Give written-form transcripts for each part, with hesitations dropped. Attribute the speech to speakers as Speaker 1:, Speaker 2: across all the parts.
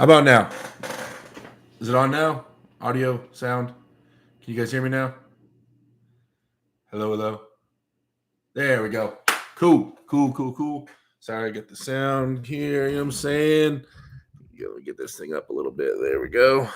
Speaker 1: How about now? Is it on now? Audio, sound? Can you guys hear me now? Hello, hello. There we go. Cool. Sorry, I got the sound here. You know what I'm saying? Let me get this thing up a little bit. There we go.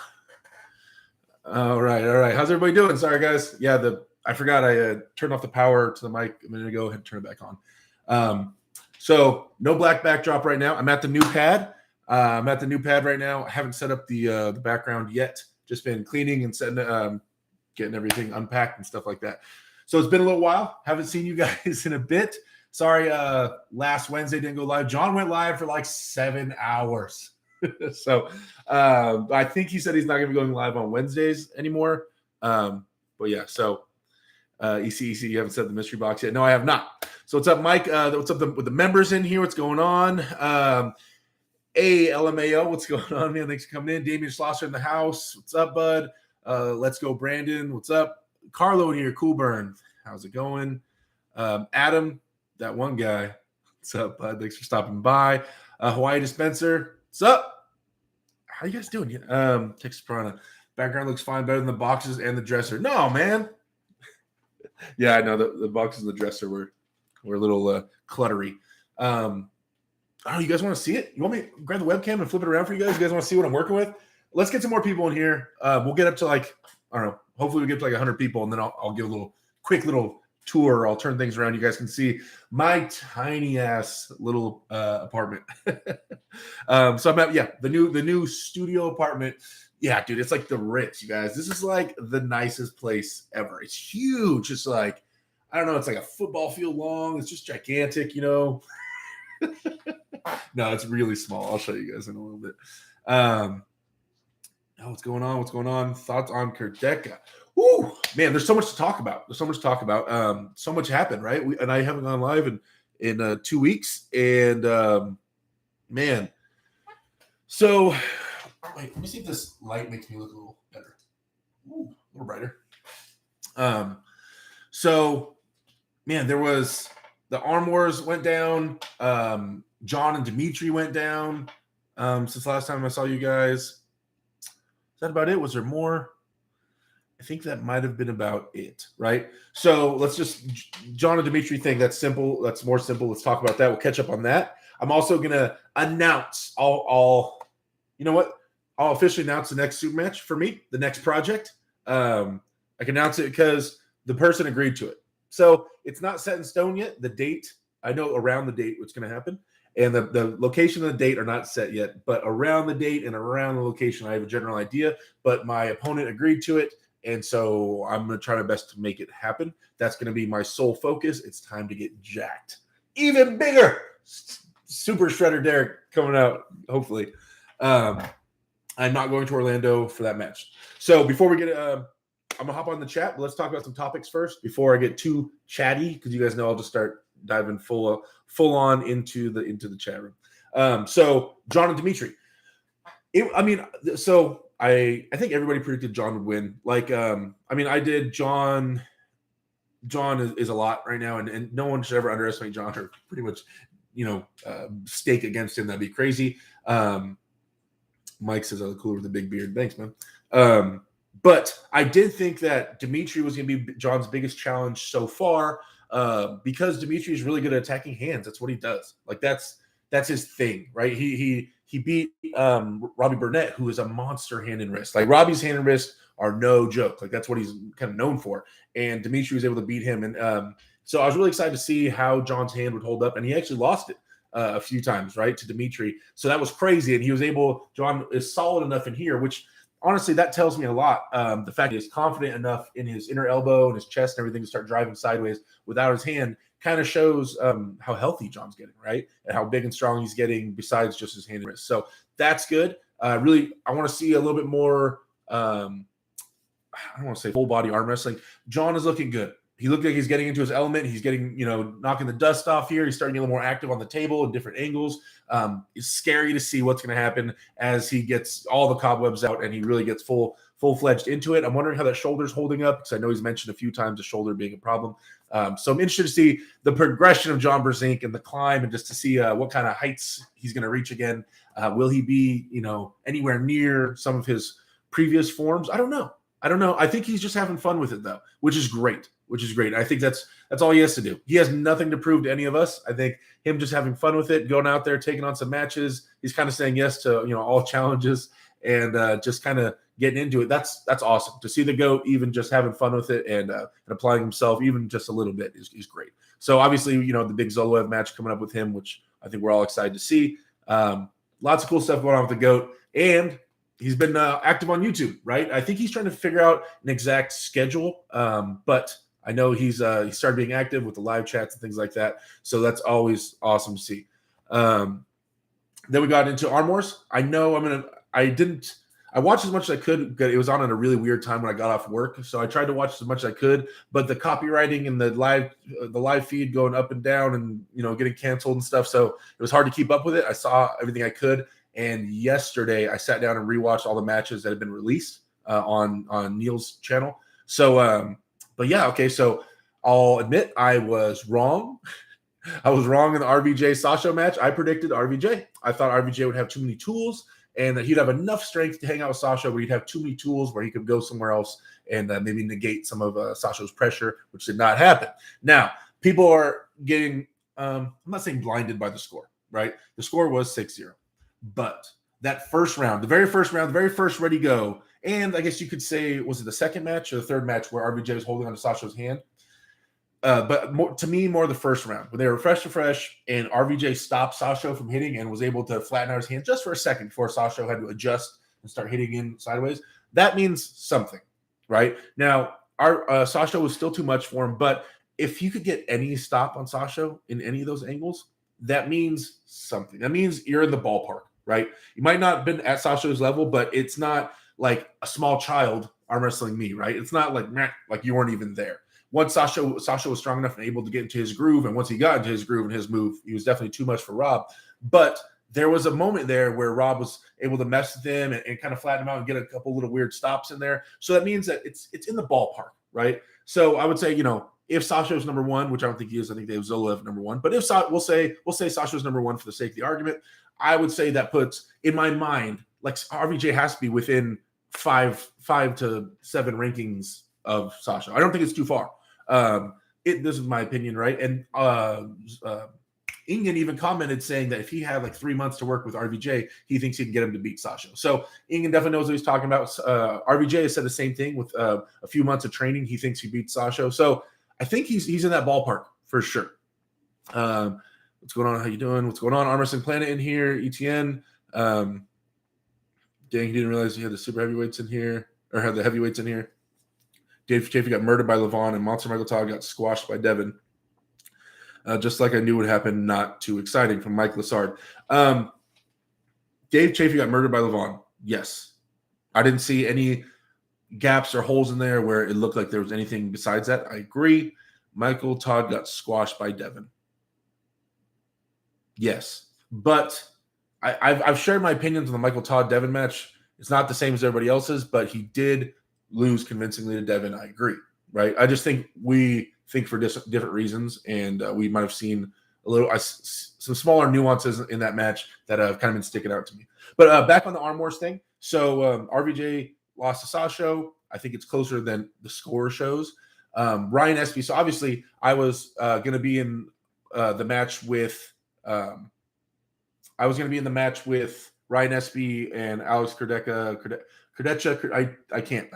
Speaker 1: All right. How's everybody doing? Sorry, guys. Yeah, I forgot I turned off the power to the mic a minute ago. I had to turn it back on. So no black backdrop right now. I'm at the new pad. Right now. I haven't set up the background yet. Just been cleaning and setting, getting everything unpacked and stuff like that. So it's been a little while. Haven't seen you guys in a bit. Sorry, last Wednesday didn't go live. John went live for like 7 hours. So I think he said he's not going to be going live on Wednesdays anymore. But yeah, so EC, you haven't set the mystery box yet. No, I have not. So what's up, Mike? What's up with the members in here? What's going on? LMAO, what's going on, man? Thanks for coming in. Damian Schlosser in the house. What's up, bud? Let's go, Brandon. What's up? Carlo in here. Cool Burn. How's it going? Adam, that one guy. What's up, bud? Thanks for stopping by. Hawaii Dispenser. What's up? How you guys doing? Texas Piranha. Background looks fine, better than the boxes and the dresser. No, man. Yeah, I know the boxes and the dresser were a little cluttery. Oh, you guys want to see it? You want me to grab the webcam and flip it around for you guys? You guys want to see what I'm working with? Let's get some more people in here. We'll get up to I don't know. Hopefully we get to 100 people, and then I'll give a quick little tour. I'll turn things around. You guys can see my tiny ass little apartment. So I'm at the new studio apartment. Yeah, dude, it's like the Ritz, you guys. This is like the nicest place ever. It's huge. It's like, I don't know, it's like a football field long. It's just gigantic, you know. No, it's really small. I'll show you guys in a little bit. What's going on? Thoughts on Kurdeka? Ooh, man, there's so much to talk about. So much happened, right? And I haven't gone live in 2 weeks. And man, so wait, let me see if this light makes me look a little better. Ooh, a little brighter. So man, there was the Arm Wars went down. John and Dimitri went down since last time I saw you guys. Is that about it? Was there more? I think that might have been about it, right? So let's just John and Dimitri thing. That's simple. That's more simple. Let's talk about that. We'll catch up on that. I'm also gonna announce. You know what? I'll officially announce the next super match for me. The next project. I can announce it because the person agreed to it. So it's not set in stone yet. The date, I know around the date what's going to happen. And the location and the date are not set yet. But around the date and around the location, I have a general idea. But my opponent agreed to it. And so I'm going to try my best to make it happen. That's going to be my sole focus. It's time to get jacked. Even bigger. Super Shredder Derek coming out, hopefully. I'm not going to Orlando for that match. So before we get I'm gonna hop on the chat, but let's talk about some topics first before I get too chatty, because you guys know I'll just start diving full on into the chat room. So John and Dimitri. I think everybody predicted John would win. I did. John is a lot right now, and no one should ever underestimate John or pretty much, stake against him. That'd be crazy. Mike says I look cooler with a big beard. Thanks, man. But I did think that Dimitri was going to be John's biggest challenge so far, because Dimitri is really good at attacking hands. That's what he does. Like that's his thing, right? He beat Robbie Burnett, who is a monster hand and wrist. Like Robbie's hand and wrist are no joke. Like that's what he's kind of known for. And Dimitri was able to beat him. And so I was really excited to see how John's hand would hold up. And he actually lost it a few times, right, to Dimitri. So that was crazy. And he was able. John is solid enough in here, which. Honestly, that tells me a lot. The fact that he's confident enough in his inner elbow and his chest and everything to start driving sideways without his hand kind of shows how healthy John's getting, right? And how big and strong he's getting besides just his hand and wrist. So that's good. Really, I want to see a little bit more, I don't want to say full body arm wrestling. John is looking good. he looked like he's getting into his element. He's getting, knocking the dust off here. He's starting to get a little more active on the table in different angles. It's scary to see what's going to happen as he gets all the cobwebs out and he really gets full-fledged into it. I'm wondering how that shoulder's holding up because I know he's mentioned a few times the shoulder being a problem. So I'm interested to see the progression of John Brzenk and the climb and just to see what kind of heights he's going to reach again. Will he be, anywhere near some of his previous forms? I don't know. I think he's just having fun with it though, which is great. I think that's all he has to do. He has nothing to prove to any of us. I think him just having fun with it, going out there, taking on some matches. He's kind of saying yes to, all challenges and just kind of getting into it. That's awesome to see the GOAT even just having fun with it and applying himself even just a little bit is great. So obviously, the big Zoloev match coming up with him, which I think we're all excited to see. Lots of cool stuff going on with the GOAT, and he's been active on YouTube, right? I think he's trying to figure out an exact schedule, but I know he started being active with the live chats and things like that. So that's always awesome to see. Then we got into Arm Wars. I watched as much as I could, but it was on at a really weird time when I got off work. So I tried to watch as much as I could, but the copywriting and the live feed going up and down and, getting canceled and stuff. So it was hard to keep up with it. I saw everything I could. And yesterday I sat down and rewatched all the matches that had been released on Neil's channel. So, but yeah, okay. So I'll admit I was wrong. I was wrong in the RVJ Sasha match. I predicted RVJ. I thought RVJ would have too many tools and that he'd have enough strength to hang out with Sasha, where he'd have too many tools where he could go somewhere else and maybe negate some of Sasha's pressure, which did not happen. Now, people are getting, I'm not saying blinded by the score, right? The score was 6-0. But that first round, the very first ready go, and I guess you could say, was it the second match or the third match where RVJ was holding on to Sasha's hand? But more the first round, when they were fresh to fresh, and RVJ stopped Sasha from hitting and was able to flatten out his hand just for a second before Sasha had to adjust and start hitting in sideways. That means something, right? Now, our Sasha was still too much for him, but if you could get any stop on Sasha in any of those angles, that means something. That means you're in the ballpark, right? You might not have been at Sasha's level, but it's not like a small child arm wrestling me, right? It's not like you weren't even there. Once Sasha was strong enough and able to get into his groove, and once he got into his groove and his move, he was definitely too much for Rob. But there was a moment there where Rob was able to mess with him and kind of flatten him out and get a couple little weird stops in there. So that means that it's in the ballpark, right? So I would say, if Sasha is number one, which I don't think he is, I think they have Zoloev number one. But if we'll say Sasha's number one for the sake of the argument, I would say that puts in my mind like RVJ has to be within five to seven rankings of Sasha. I don't think it's too far. This is my opinion, right? And Ingen even commented saying that if he had like 3 months to work with RVJ, he thinks he can get him to beat Sasha. So Ingen definitely knows what he's talking about. RVJ has said the same thing with a few months of training. He thinks he beats Sasha. So I think he's in that ballpark for sure. What's going on? How you doing? What's going on? Arm Wrestling Planet in here. ETN. Dang, he didn't realize he had the super heavyweights in here, or had the heavyweights in here. Dave Chafee got murdered by Levon, and Monster Michael Todd got squashed by Devin. Just like I knew would happen, not too exciting from Mike Lassard. Dave Chafee got murdered by Levon. Yes. I didn't see any gaps or holes in there where it looked like there was anything besides that. I agree. Michael Todd got squashed by Devin. Yes. But I've shared my opinions on the Michael Todd-Devin match. It's not the same as everybody else's, but he did lose convincingly to Devin. I agree, right? I just think we think for different reasons, and we might have seen some smaller nuances in that match that have kind of been sticking out to me. But back on the Arm Wars thing. So RVJ lost to Sasha. I think it's closer than the score shows. Ryan Espy. So obviously I was going to be in the match with Ryan Espy and Alex Kurdecha. I can't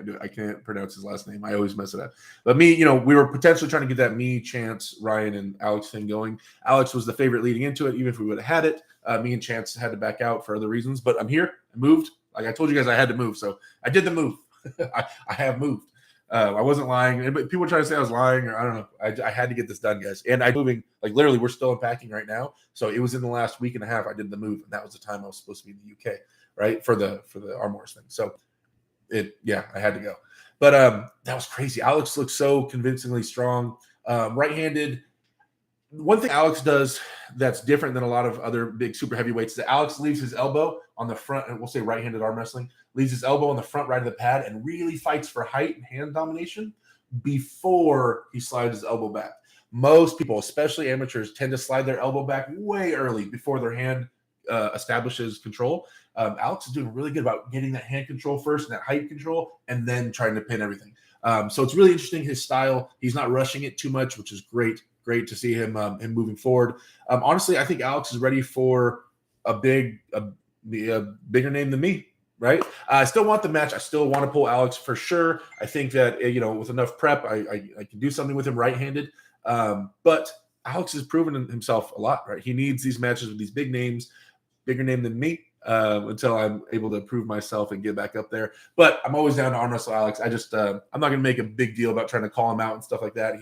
Speaker 1: do it. I can't pronounce his last name. I always mess it up. But me, we were potentially trying to get that me, Chance, Ryan, and Alex thing going. Alex was the favorite leading into it, even if we would have had it. Me and Chance had to back out for other reasons. But I'm here. I moved. Like I told you guys, I had to move. So I did the move. I have moved. I wasn't lying. But people try to say I was lying, or I don't know. I had to get this done, guys. And I'm moving. Like literally, we're still unpacking right now. So it was in the last week and a half I did the move, and that was the time I was supposed to be in the UK, right, for the Arm Wars thing. So I had to go. But that was crazy. Alex looked so convincingly strong. Right-handed. One thing Alex does that's different than a lot of other big super heavyweights is that Alex leaves his elbow on the front, and we'll say right-handed arm wrestling, leaves his elbow on the front right of the pad and really fights for height and hand domination before he slides his elbow back. Most people, especially amateurs, tend to slide their elbow back way early before their hand establishes control. Alex is doing really good about getting that hand control first and that height control, and then trying to pin everything. So it's really interesting, his style. He's not rushing it too much, which is great. Great to see him moving forward. Honestly, I think Alex is ready for a bigger name than me, right? I still want the match. I still want to pull Alex for sure. I think that, with enough prep, I can do something with him right-handed. But Alex has proven himself a lot, right? He needs these matches with these big names, bigger name than me, until I'm able to prove myself and get back up there. But I'm always down to arm wrestle Alex. I'm not going to make a big deal about trying to call him out and stuff like that.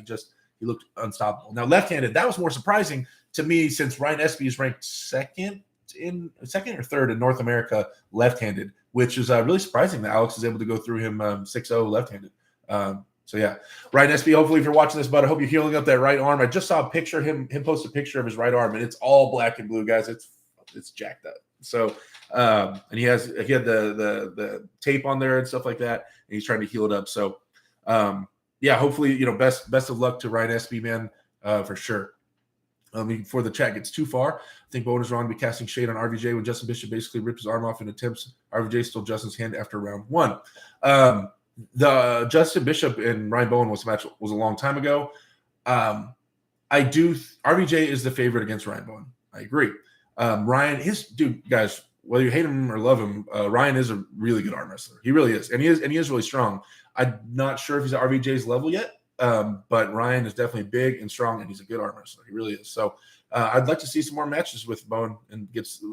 Speaker 1: He looked unstoppable. Now, left-handed, that was more surprising to me since Ryan Espy is ranked second or third in North America left-handed, which is really surprising that Alex is able to go through him 6-0 left-handed. So yeah, Ryan Espy, hopefully if you're watching this, bud, I hope you're healing up that right arm. I just saw a picture of him post a picture of his right arm, and it's all black and blue, guys. It's jacked up. So and he had the tape on there and stuff like that, and he's trying to heal it up. So yeah, hopefully, best of luck to Ryan Espy, man, for sure. Before the chat gets too far, I think Bowen is wrong to be casting shade on RVJ when Justin Bishop basically ripped his arm off in attempts. RVJ stole Justin's hand after round 1. The Justin Bishop and Ryan Bowen was a long time ago. RVJ is the favorite against Ryan Bowen. I agree. Ryan, guys, whether you hate him or love him, Ryan is a really good arm wrestler. He really is, and he is really strong. I'm not sure if he's at RVJ's level yet, but Ryan is definitely big and strong, and he's a good arm wrestler. He really is. So I'd like to see some more matches with Bowen, and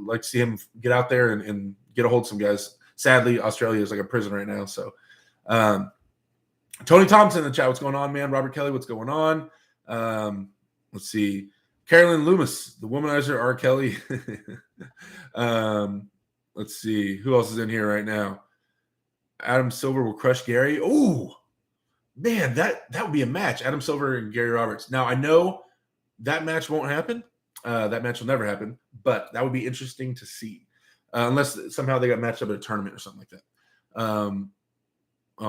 Speaker 1: like to see him get out there and get a hold of some guys. Sadly, Australia is like a prison right now. So Tony Thompson in the chat, what's going on, man? Robert Kelly, what's going on? Let's see. Carolyn Loomis, the womanizer R. Kelly. Let's see. Who else is in here right now? Adam Silver will crush Gary. Oh, man, that would be a match. Adam Silver and Gary Roberts. Now, I know that match won't happen. That match will never happen, but that would be interesting to see. Unless somehow they got matched up at a tournament or something like that.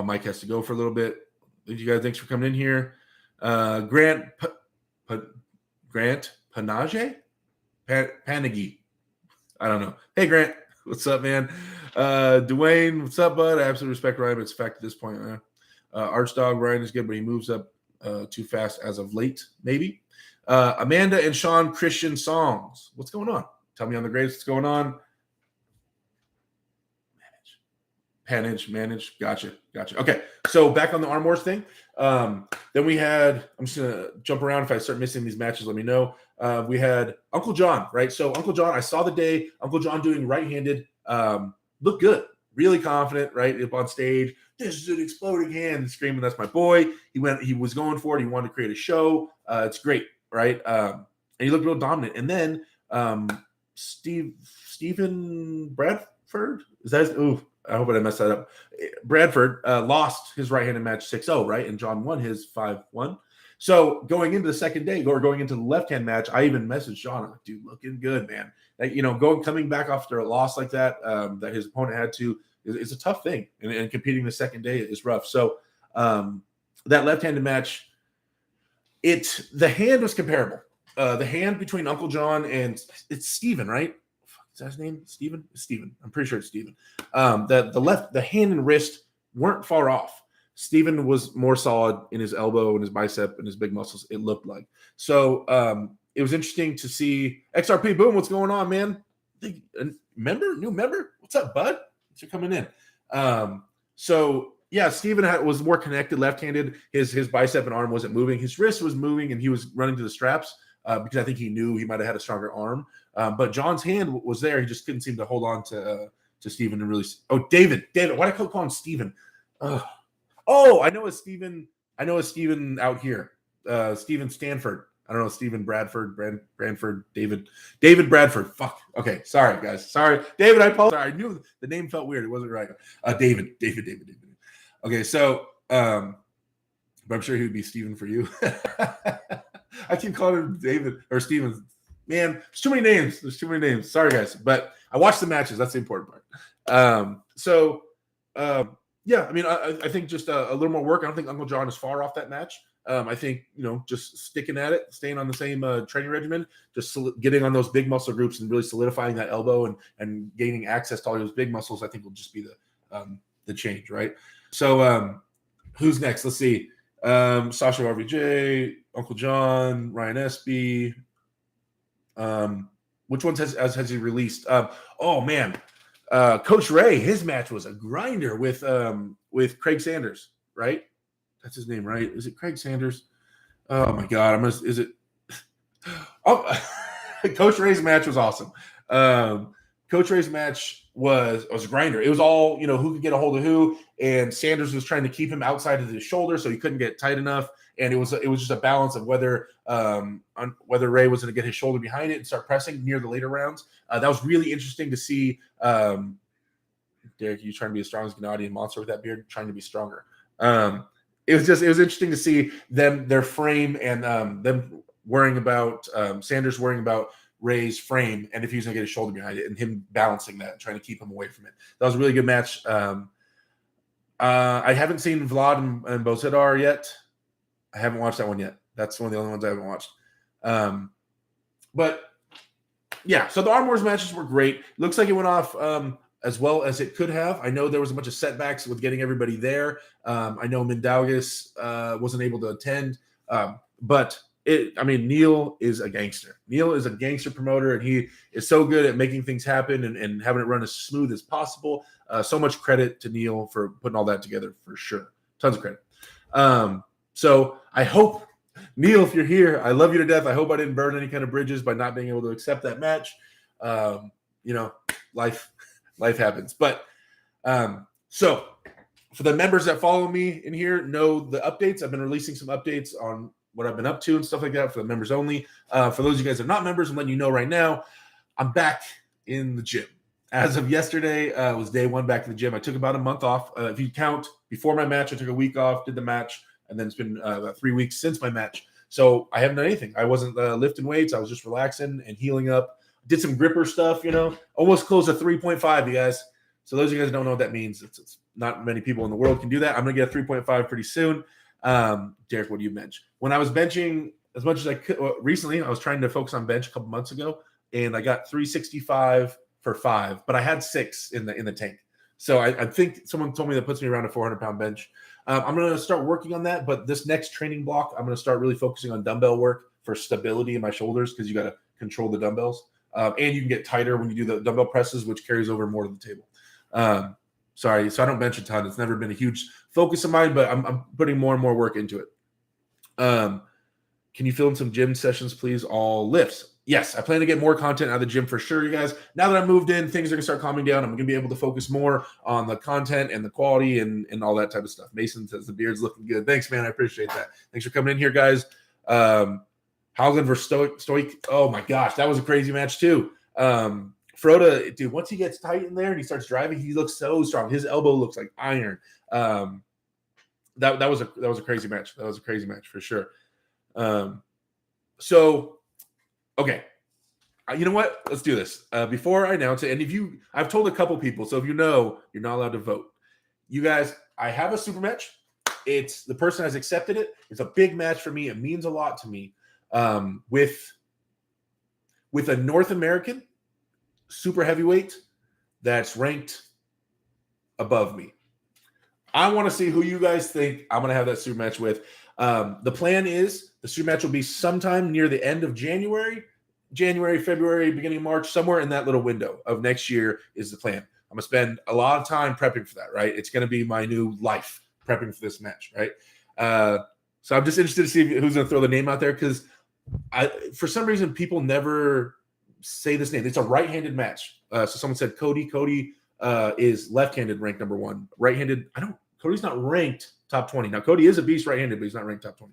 Speaker 1: Mike has to go for a little bit. Thank you guys. Thanks for coming in here. Grant Panage? Panagi. I don't know. Hey, Grant. What's up, man? Dwayne, what's up, bud? I absolutely respect Ryan, but it's a fact at this point. Archdog, Ryan is good, but he moves up too fast as of late, maybe. Amanda and Sean Christian Songs. What's going on? Tell me on the grades what's going on. Manage. Gotcha. Okay, so back on the Arm Wars thing. Then we had, I'm just going to jump around. If I start missing these matches, let me know. We had Uncle John, right? So Uncle John, I saw the day, Uncle John doing right-handed, looked good, really confident, right? Up on stage, this is an exploding hand, screaming, that's my boy. He was going for it. He wanted to create a show. It's great, right? And he looked real dominant. And then Stephen Bradford, is that I hope I didn't mess that up. Bradford lost his right-handed match 6-0, right? And John won his 5-1. So going into the second day, or going into the left-hand match, I even messaged John, like, dude, looking good, man. Coming back after a loss like that, that his opponent had to, is a tough thing. And competing the second day is rough. So that left-handed match, the hand was comparable. The hand between Uncle John and it's Steven, right? Is that his name? Steven? Steven. I'm pretty sure it's Steven. The hand and wrist weren't far off. Steven was more solid in his elbow and his bicep and his big muscles, it looked like. So it was interesting to see. XRP Boom, what's going on, man? New member? What's up, bud? Thanks for coming in. So yeah, Steven was more connected left-handed. His bicep and arm wasn't moving. His wrist was moving, and he was running to the straps because I think he knew he might have had a stronger arm. But John's hand was there. He just couldn't seem to hold on to Steven and really. Oh, David. Why did I call him Steven? I know a Steven out here. Steven Stanford. I don't know, Steven Bradford, Branford, David Bradford. Fuck. Okay, sorry, guys. Sorry. David, I apologize. I knew the name felt weird. It wasn't right. David. Okay, so But I'm sure he would be Steven for you. I keep calling him David or Steven. Man, there's too many names. There's too many names. Sorry, guys. But I watched the matches. That's the important part. Yeah, I mean, I think just a little more work. I don't think Uncle John is far off that match. I think, just sticking at it, staying on the same training regimen, just getting on those big muscle groups and really solidifying that elbow and gaining access to all those big muscles, I think will just be the change, right? So who's next? Let's see. Sasha RVJ, Uncle John, Ryan Espy. Which ones has he released? Oh man, Coach Ray, his match was a grinder with Craig Sanders, right? That's his name, right? Is it Craig Sanders? Oh my God, is it? Oh, Coach Ray's match was awesome. Coach Ray's match was a grinder. It was all, who could get a hold of who, and Sanders was trying to keep him outside of his shoulder so he couldn't get tight enough. And it was just a balance of whether Ray was going to get his shoulder behind it and start pressing near the later rounds. That was really interesting to see. Derek, you trying to be as strong as Gennady and Monster with that beard, trying to be stronger. It was interesting to see their frame and them worrying about Sanders worrying about Ray's frame and if he was going to get his shoulder behind it and him balancing that and trying to keep him away from it. That was a really good match. I haven't seen Vlad and Bozidar yet. I haven't watched that one yet. That's one of the only ones I haven't watched. But yeah, so the Arm Wars matches were great. Looks like it went off as well as it could have. I know there was a bunch of setbacks with getting everybody there. I know Mindaugas wasn't able to attend, but Neil is a gangster. Neil is a gangster promoter, and he is so good at making things happen and having it run as smooth as possible. So much credit to Neil for putting all that together for sure. Tons of credit. So I hope, Neil, if you're here, I love you to death. I hope I didn't burn any kind of bridges by not being able to accept that match. Life happens. But so for the members that follow me in here, know the updates. I've been releasing some updates on what I've been up to and stuff like that for the members only. For those of you guys that are not members, I'm letting you know right now, I'm back in the gym. As of yesterday, was day one back to the gym. I took about a month off. If you count before my match, I took a week off, did the match, and then it's been about 3 weeks since my match. So I haven't done anything. I wasn't lifting weights. I was just relaxing and healing up. Did some gripper stuff, almost close to 3.5, you guys. So those of you guys that don't know what that means, it's not many people in the world can do that. I'm going to get a 3.5 pretty soon. Derek, what do you bench? When I was benching as much as I could, recently, I was trying to focus on bench a couple months ago, and I got 365 for 5, but I had 6 in the tank. So I think someone told me that puts me around a 400-pound bench. I'm going to start working on that, but this next training block, I'm going to start really focusing on dumbbell work for stability in my shoulders because you got to control the dumbbells. And you can get tighter when you do the dumbbell presses, which carries over more to the table. Sorry, so I don't bench a ton. It's never been a huge focus of mine, but I'm putting more and more work into it. Can you film some gym sessions, please? All lifts. Yes, I plan to get more content out of the gym for sure, you guys. Now that I've moved in, things are going to start calming down. I'm going to be able to focus more on the content and the quality and all that type of stuff. Mason says the beard's looking good. Thanks, man. I appreciate that. Thanks for coming in here, guys. Howland versus Stoic. Oh, my gosh. That was a crazy match, too. Froda, dude, once he gets tight in there and he starts driving, he looks so strong. His elbow looks like iron. That was a crazy match. That was a crazy match for sure. Okay. You know what? Let's do this. Before I announce it, and I've told a couple people, so if you know, you're not allowed to vote. You guys, I have a super match. It's the person has accepted it. It's a big match for me. It means a lot to me. With a North American super heavyweight that's ranked above me. I want to see who you guys think I'm going to have that super match with. The plan is the super match will be sometime near the end of January, February, beginning of March, somewhere in that little window of next year is the plan. I'm going to spend a lot of time prepping for that, right? It's going to be my new life prepping for this match, right? So I'm just interested to see who's going to throw the name out there because for some reason, people never say this name. It's a right-handed match. So someone said Cody. Cody is left-handed, ranked number 1. Right-handed, Cody's not ranked top 20. Now, Cody is a beast right-handed, but he's not ranked top 20.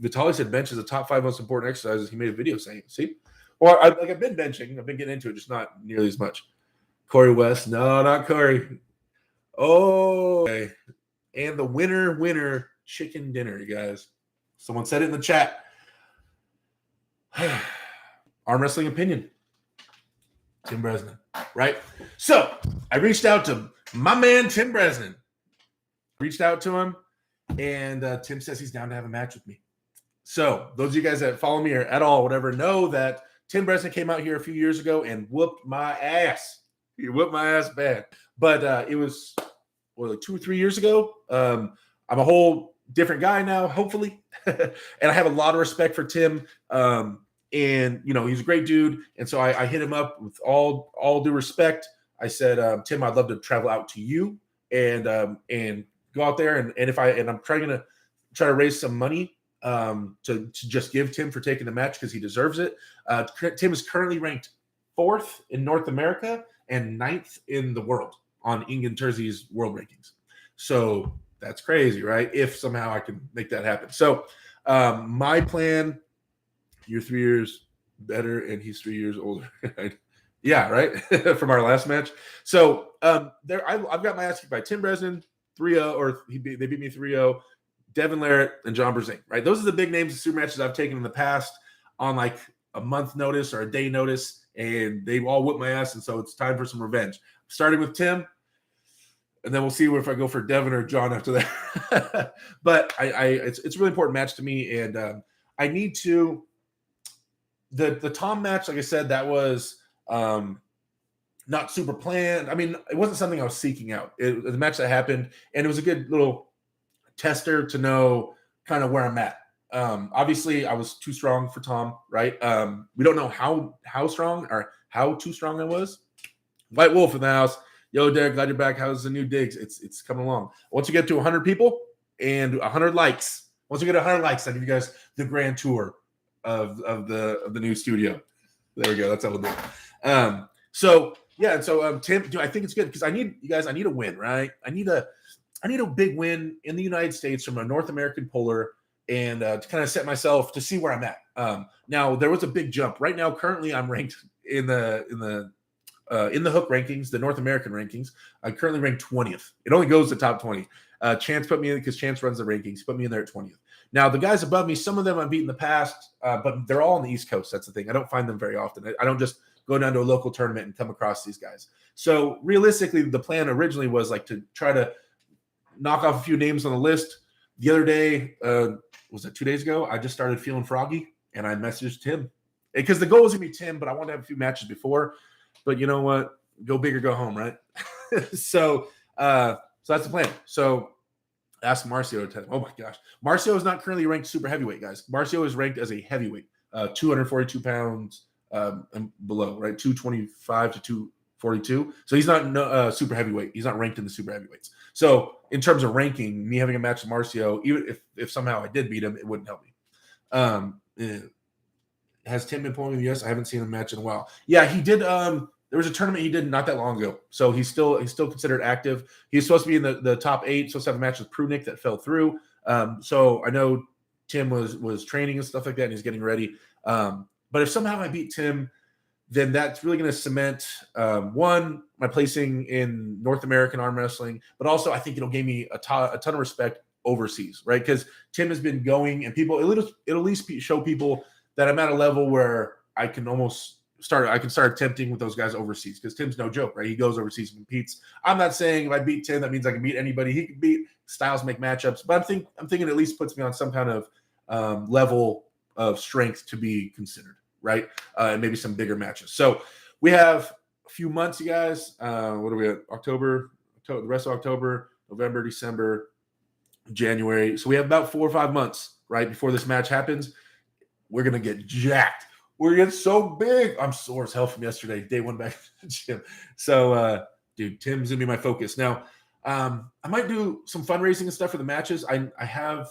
Speaker 1: Vitaly said bench is the top 5 most important exercises. He made a video saying, see? Well, I've been benching. I've been getting into it, just not nearly as much. Corey West. No, not Corey. Oh, okay. And the winner chicken dinner, you guys. Someone said it in the chat. Arm wrestling opinion. Tim Bresnan, right? So I reached out to my man, Tim Bresnan. Reached out to him, and Tim says he's down to have a match with me. So those of you guys that follow me or at all, whatever, know that Tim Bresnan came out here a few years ago and whooped my ass. He whooped my ass bad. But it was like 2 or 3 years ago. I'm a whole different guy now, hopefully. And I have a lot of respect for Tim. And, you know, he's a great dude. And so I hit him up with all due respect. I said, Tim, I'd love to travel out to you and go out there. And I'm trying to raise some money to just give Tim for taking the match because he deserves it. Tim is currently ranked 4th in North America and 9th in the world on England Terzi's world rankings. So that's crazy, right? If somehow I can make that happen. So my plan, you're 3 years better and he's 3 years older. Yeah, right? From our last match. So I've got my ass kicked by Tim Bresnan, 3-0, or they beat me 3-0. Devin Larratt and John Brzezinski, right? Those are the big names of super matches I've taken in the past on like a month notice or a day notice, and they've all whipped my ass, and so it's time for some revenge. Starting with Tim, and then we'll see if I go for Devin or John after that. But it's a really important match to me, and I need to the Tom match. Like I said, that was not super planned. I mean, it wasn't something I was seeking out. It was a match that happened, and it was a good little tester to know kind of where I'm at. Obviously, I was too strong for Tom, right? We don't know how strong or how too strong I was. White Wolf in the house. Yo, Derek, glad you're back. How's the new digs? It's coming along. Once you get to 100 people and 100 likes, once we get 100 likes, I'll give you guys the grand tour of the new studio. There we go. That's how we'll do it. So Tim, I think it's good because I need a win, right? I need a big win in the United States from a North American puller and to kind of set myself to see where I'm at. Now there was a big jump. Right now, currently I'm ranked in the hook rankings, the North American rankings. I'm currently ranked 20th. It only goes to top 20. Chance put me in because Chance runs the rankings. He put me in there at 20th. Now the guys above me, some of them I've beaten in the past, but they're all on the East Coast. That's the thing. I don't find them very often. I don't just go down to a local tournament and come across these guys. So realistically, the plan originally was like to try to knock off a few names on the list. The other day, was it 2 days ago? I just started feeling froggy, and I messaged Tim because the goal was gonna be Tim, but I wanted to have a few matches before. But you know what? Go big or go home, right? So that's the plan. So ask Marcio to tell him. Oh my gosh, Marcio is not currently ranked super heavyweight, guys. Marcio is ranked as a heavyweight, 242 pounds and below, right? 225 to 242. So he's not super heavyweight. He's not ranked in the super heavyweights. So in terms of ranking, me having a match with Marcio, even if somehow I did beat him, it wouldn't help me. Has Tim been pulling me? Yes, I haven't seen him match in a while. Yeah, he did. There was a tournament he did not that long ago, so he's still considered active. He's supposed to be in the top 8. Supposed to have a match with Prunick that fell through. So I know Tim was training and stuff like that, and he's getting ready. But if somehow I beat Tim, then that's really going to cement one, my placing in North American arm wrestling, but also I think it'll give me a ton of respect overseas, right? Because Tim has been going, and it'll at least show people that I'm at a level where I can start attempting with those guys overseas, because Tim's no joke, right? He goes overseas and competes. I'm not saying if I beat Tim, that means I can beat anybody. He can beat Styles, make matchups, but I'm thinking at least puts me on some kind of level of strength to be considered, right? And maybe some bigger matches. So we have a few months, you guys. What are we at? October, the rest of October, November, December, January. So we have about 4 or 5 months, right, before this match happens. We're going to get jacked. We're going to get so big. I'm sore as hell from yesterday. Day one back to the gym. So, dude, Tim's going to be my focus. Now, I might do some fundraising and stuff for the matches. I have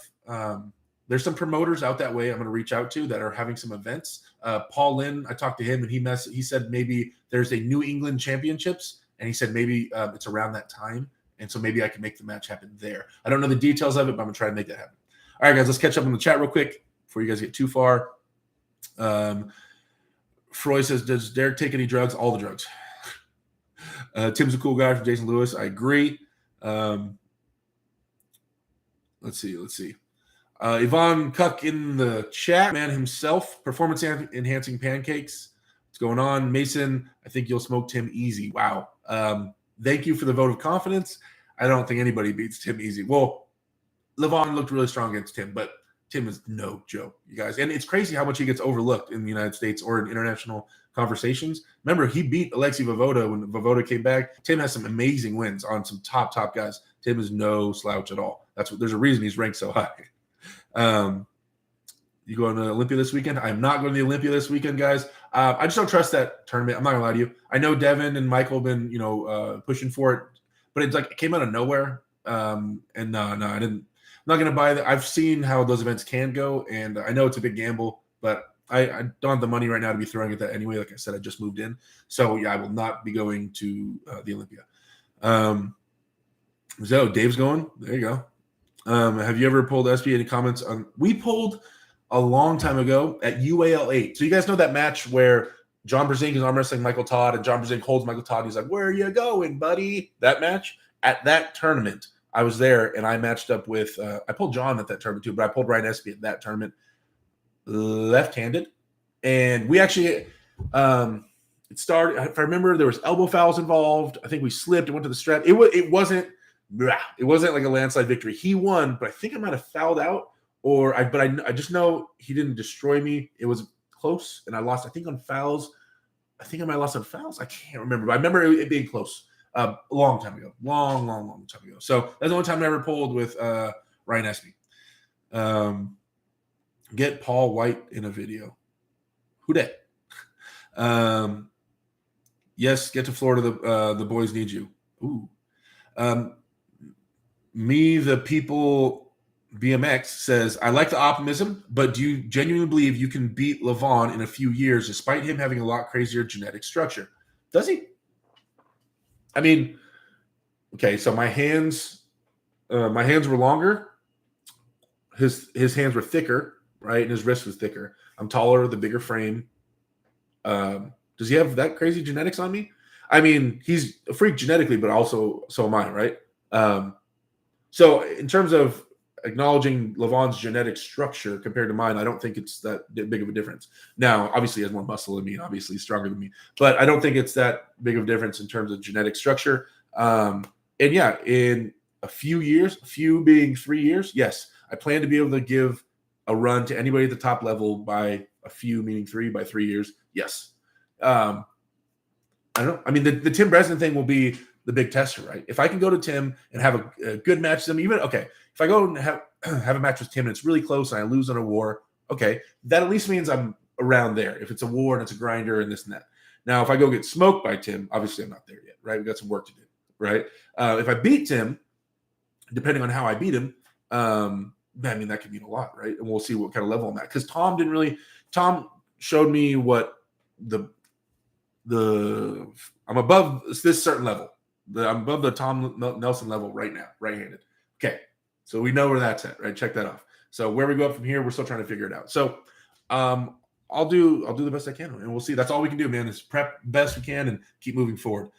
Speaker 1: there's some promoters out that way I'm going to reach out to that are having some events. Paul Lynn, I talked to him, and he said maybe there's a New England Championships, and he said maybe it's around that time, and so maybe I can make the match happen there. I don't know the details of it, but I'm going to try to make that happen. All right, guys, let's catch up on the chat real quick before you guys get too far. Froy says, does Derek take any drugs? All the drugs. Tim's a cool guy from Jason Lewis. I agree. Let's see. Yvonne Cuck in the chat, man himself, performance enhancing pancakes. What's going on? Mason, I think you'll smoke Tim easy. Wow. Thank you for the vote of confidence. I don't think anybody beats Tim easy. Well, Levon looked really strong against Tim, but Tim is no joke, you guys. And it's crazy how much he gets overlooked in the United States or in international conversations. Remember, he beat Alexei Vovoda when Vovoda came back. Tim has some amazing wins on some top guys. Tim is no slouch at all. There's a reason he's ranked so high. You going to Olympia this weekend? I'm not going to the Olympia this weekend, guys. I just don't trust that tournament. I'm not gonna lie to you. I know Devin and Michael have been, pushing for it, but it's like it came out of nowhere. And no, I didn't. I'm not gonna buy that. I've seen how those events can go, and I know it's a big gamble, but I don't have the money right now to be throwing at that anyway. Like I said, I just moved in, so yeah, I will not be going to the Olympia. So Dave's going. There you go. Have you ever pulled SB? Any comments on? We pulled a long time ago at UAL 8. So you guys know that match where John Brzenk is arm wrestling Michael Todd, and John Brzenk holds Michael Todd. And he's like, "Where are you going, buddy?" That match at that tournament, I was there, and I matched up with. I pulled John at that tournament too, but I pulled Ryan Espy at that tournament, left-handed, and we actually. It started. If I remember, there was elbow fouls involved. I think we slipped and went to the strap. It wasn't like a landslide victory. He won, but I think I might have fouled out. But I just know he didn't destroy me. It was close, and I lost. I think on fouls. I think I might have lost on fouls. I can't remember, but I remember it being close. A long time ago, long time ago. So that's the only time I ever pulled with Ryan Espy. Get Paul White in a video. Who dat? Yes, get to Florida. The boys need you. Ooh. Me, the people. BMX says, I like the optimism, but do you genuinely believe you can beat Levon in a few years despite him having a lot crazier genetic structure? Does he? I mean, okay, so my hands were longer. His hands were thicker, right? And his wrist was thicker. I'm taller, the bigger frame. Does he have that crazy genetics on me? I mean, he's a freak genetically, but also so am I, right? So in terms of acknowledging Levon's genetic structure compared to mine, I don't think it's that big of a difference. Now, obviously, he has more muscle than me, and obviously he's stronger than me, but I don't think it's that big of a difference in terms of genetic structure. And yeah, in a few years, a few being 3 years, yes, I plan to be able to give a run to anybody at the top level by a few, meaning by 3 years. Yes. I don't know. I mean, the Tim Bresnan thing will be the big tester, right? If I can go to Tim and have a good match with him, if I go and have a match with Tim and it's really close and I lose on a war, okay, that at least means I'm around there. If it's a war and it's a grinder and this and that. Now, if I go get smoked by Tim, obviously I'm not there yet, right? We've got some work to do, right? If I beat Tim, depending on how I beat him, I mean, that could mean a lot, right? And we'll see what kind of level I'm at. Because Tom showed me what I'm above this certain level. I'm above the Tom Nelson level right now, right-handed. Okay, so we know where that's at, right? Check that off. So where we go up from here, we're still trying to figure it out. So I'll do the best I can, and we'll see. That's all we can do, man. Is prep best we can and keep moving forward.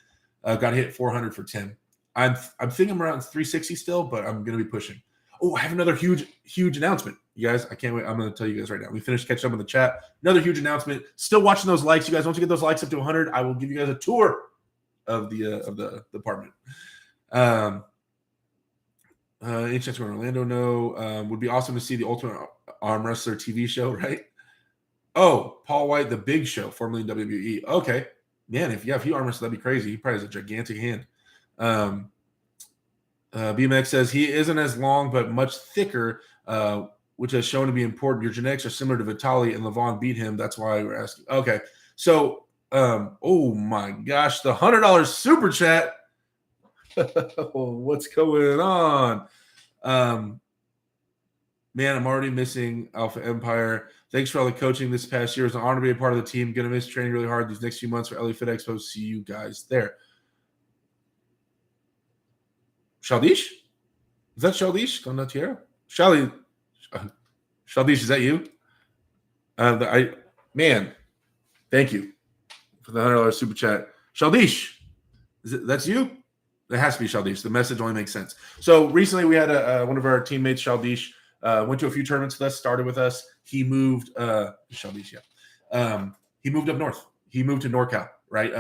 Speaker 1: Got to hit 400 for Tim. I'm thinking I'm around 360 still, but I'm going to be pushing. Oh, I have another huge announcement. You guys, I can't wait. I'm going to tell you guys right now. We finished catching up in the chat. Another huge announcement. Still watching those likes. You guys, once you get those likes up to 100, I will give you guys a tour of the apartment. Any chance we're in Orlando? No. Would be awesome to see the Ultimate Arm Wrestler TV show, right? Oh, Paul White, the Big Show, formerly WWE. Okay. Man, if he arm wrestles, that'd be crazy. He probably has a gigantic hand. BMX says he isn't as long, but much thicker, which has shown to be important. Your genetics are similar to Vitali, and Levon beat him. That's why we're asking. Okay. So, oh my gosh, the $100 super chat. What's going on? Man, I'm already missing Alpha Empire. Thanks for all the coaching this past year. It's an honor to be a part of the team. Gonna miss training really hard these next few months for LA Fit Expo. See you guys there. Shaldish? Is that Shaldish? Condottiero? Shaldish, is that you? Man, thank you for the $100 super chat. Shaldish, that's you? It has to be Shaldish. The message only makes sense. So recently we had one of our teammates, Shaldish, went to a few tournaments with us, started with us. He moved, Shaldish, yeah. He moved up north. He moved to NorCal, right?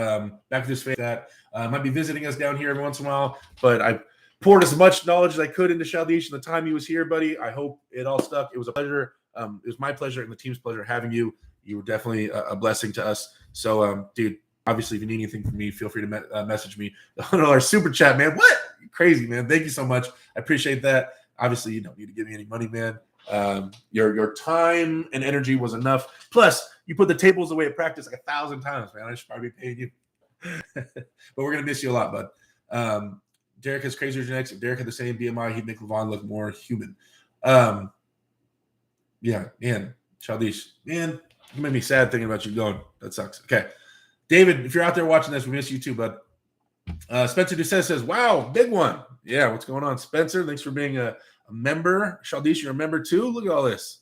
Speaker 1: Back to this phase that might be visiting us down here every once in a while, but I poured as much knowledge as I could into Shaldish in the time he was here, buddy. I hope it all stuck. It was a pleasure. It was my pleasure and the team's pleasure having you. You were definitely a blessing to us. So, dude, obviously, if you need anything from me, feel free to message me on our super chat, man. What? Crazy, man. Thank you so much. I appreciate that. Obviously, you don't need to give me any money, man. Your time and energy was enough. Plus, you put the tables away at practice like 1,000 times, man. I should probably be paying you. But we're going to miss you a lot, bud. Derek has crazier genetics. If Derek had the same BMI, he'd make Levon look more human. Yeah, man. Shaldish, man, you made me sad thinking about you going. That sucks. Okay. David, if you're out there watching this, we miss you too, bud. Spencer Doucette says, wow, big one. Yeah, what's going on, Spencer? Thanks for being a member. Shaldish, you're a member too? Look at all this.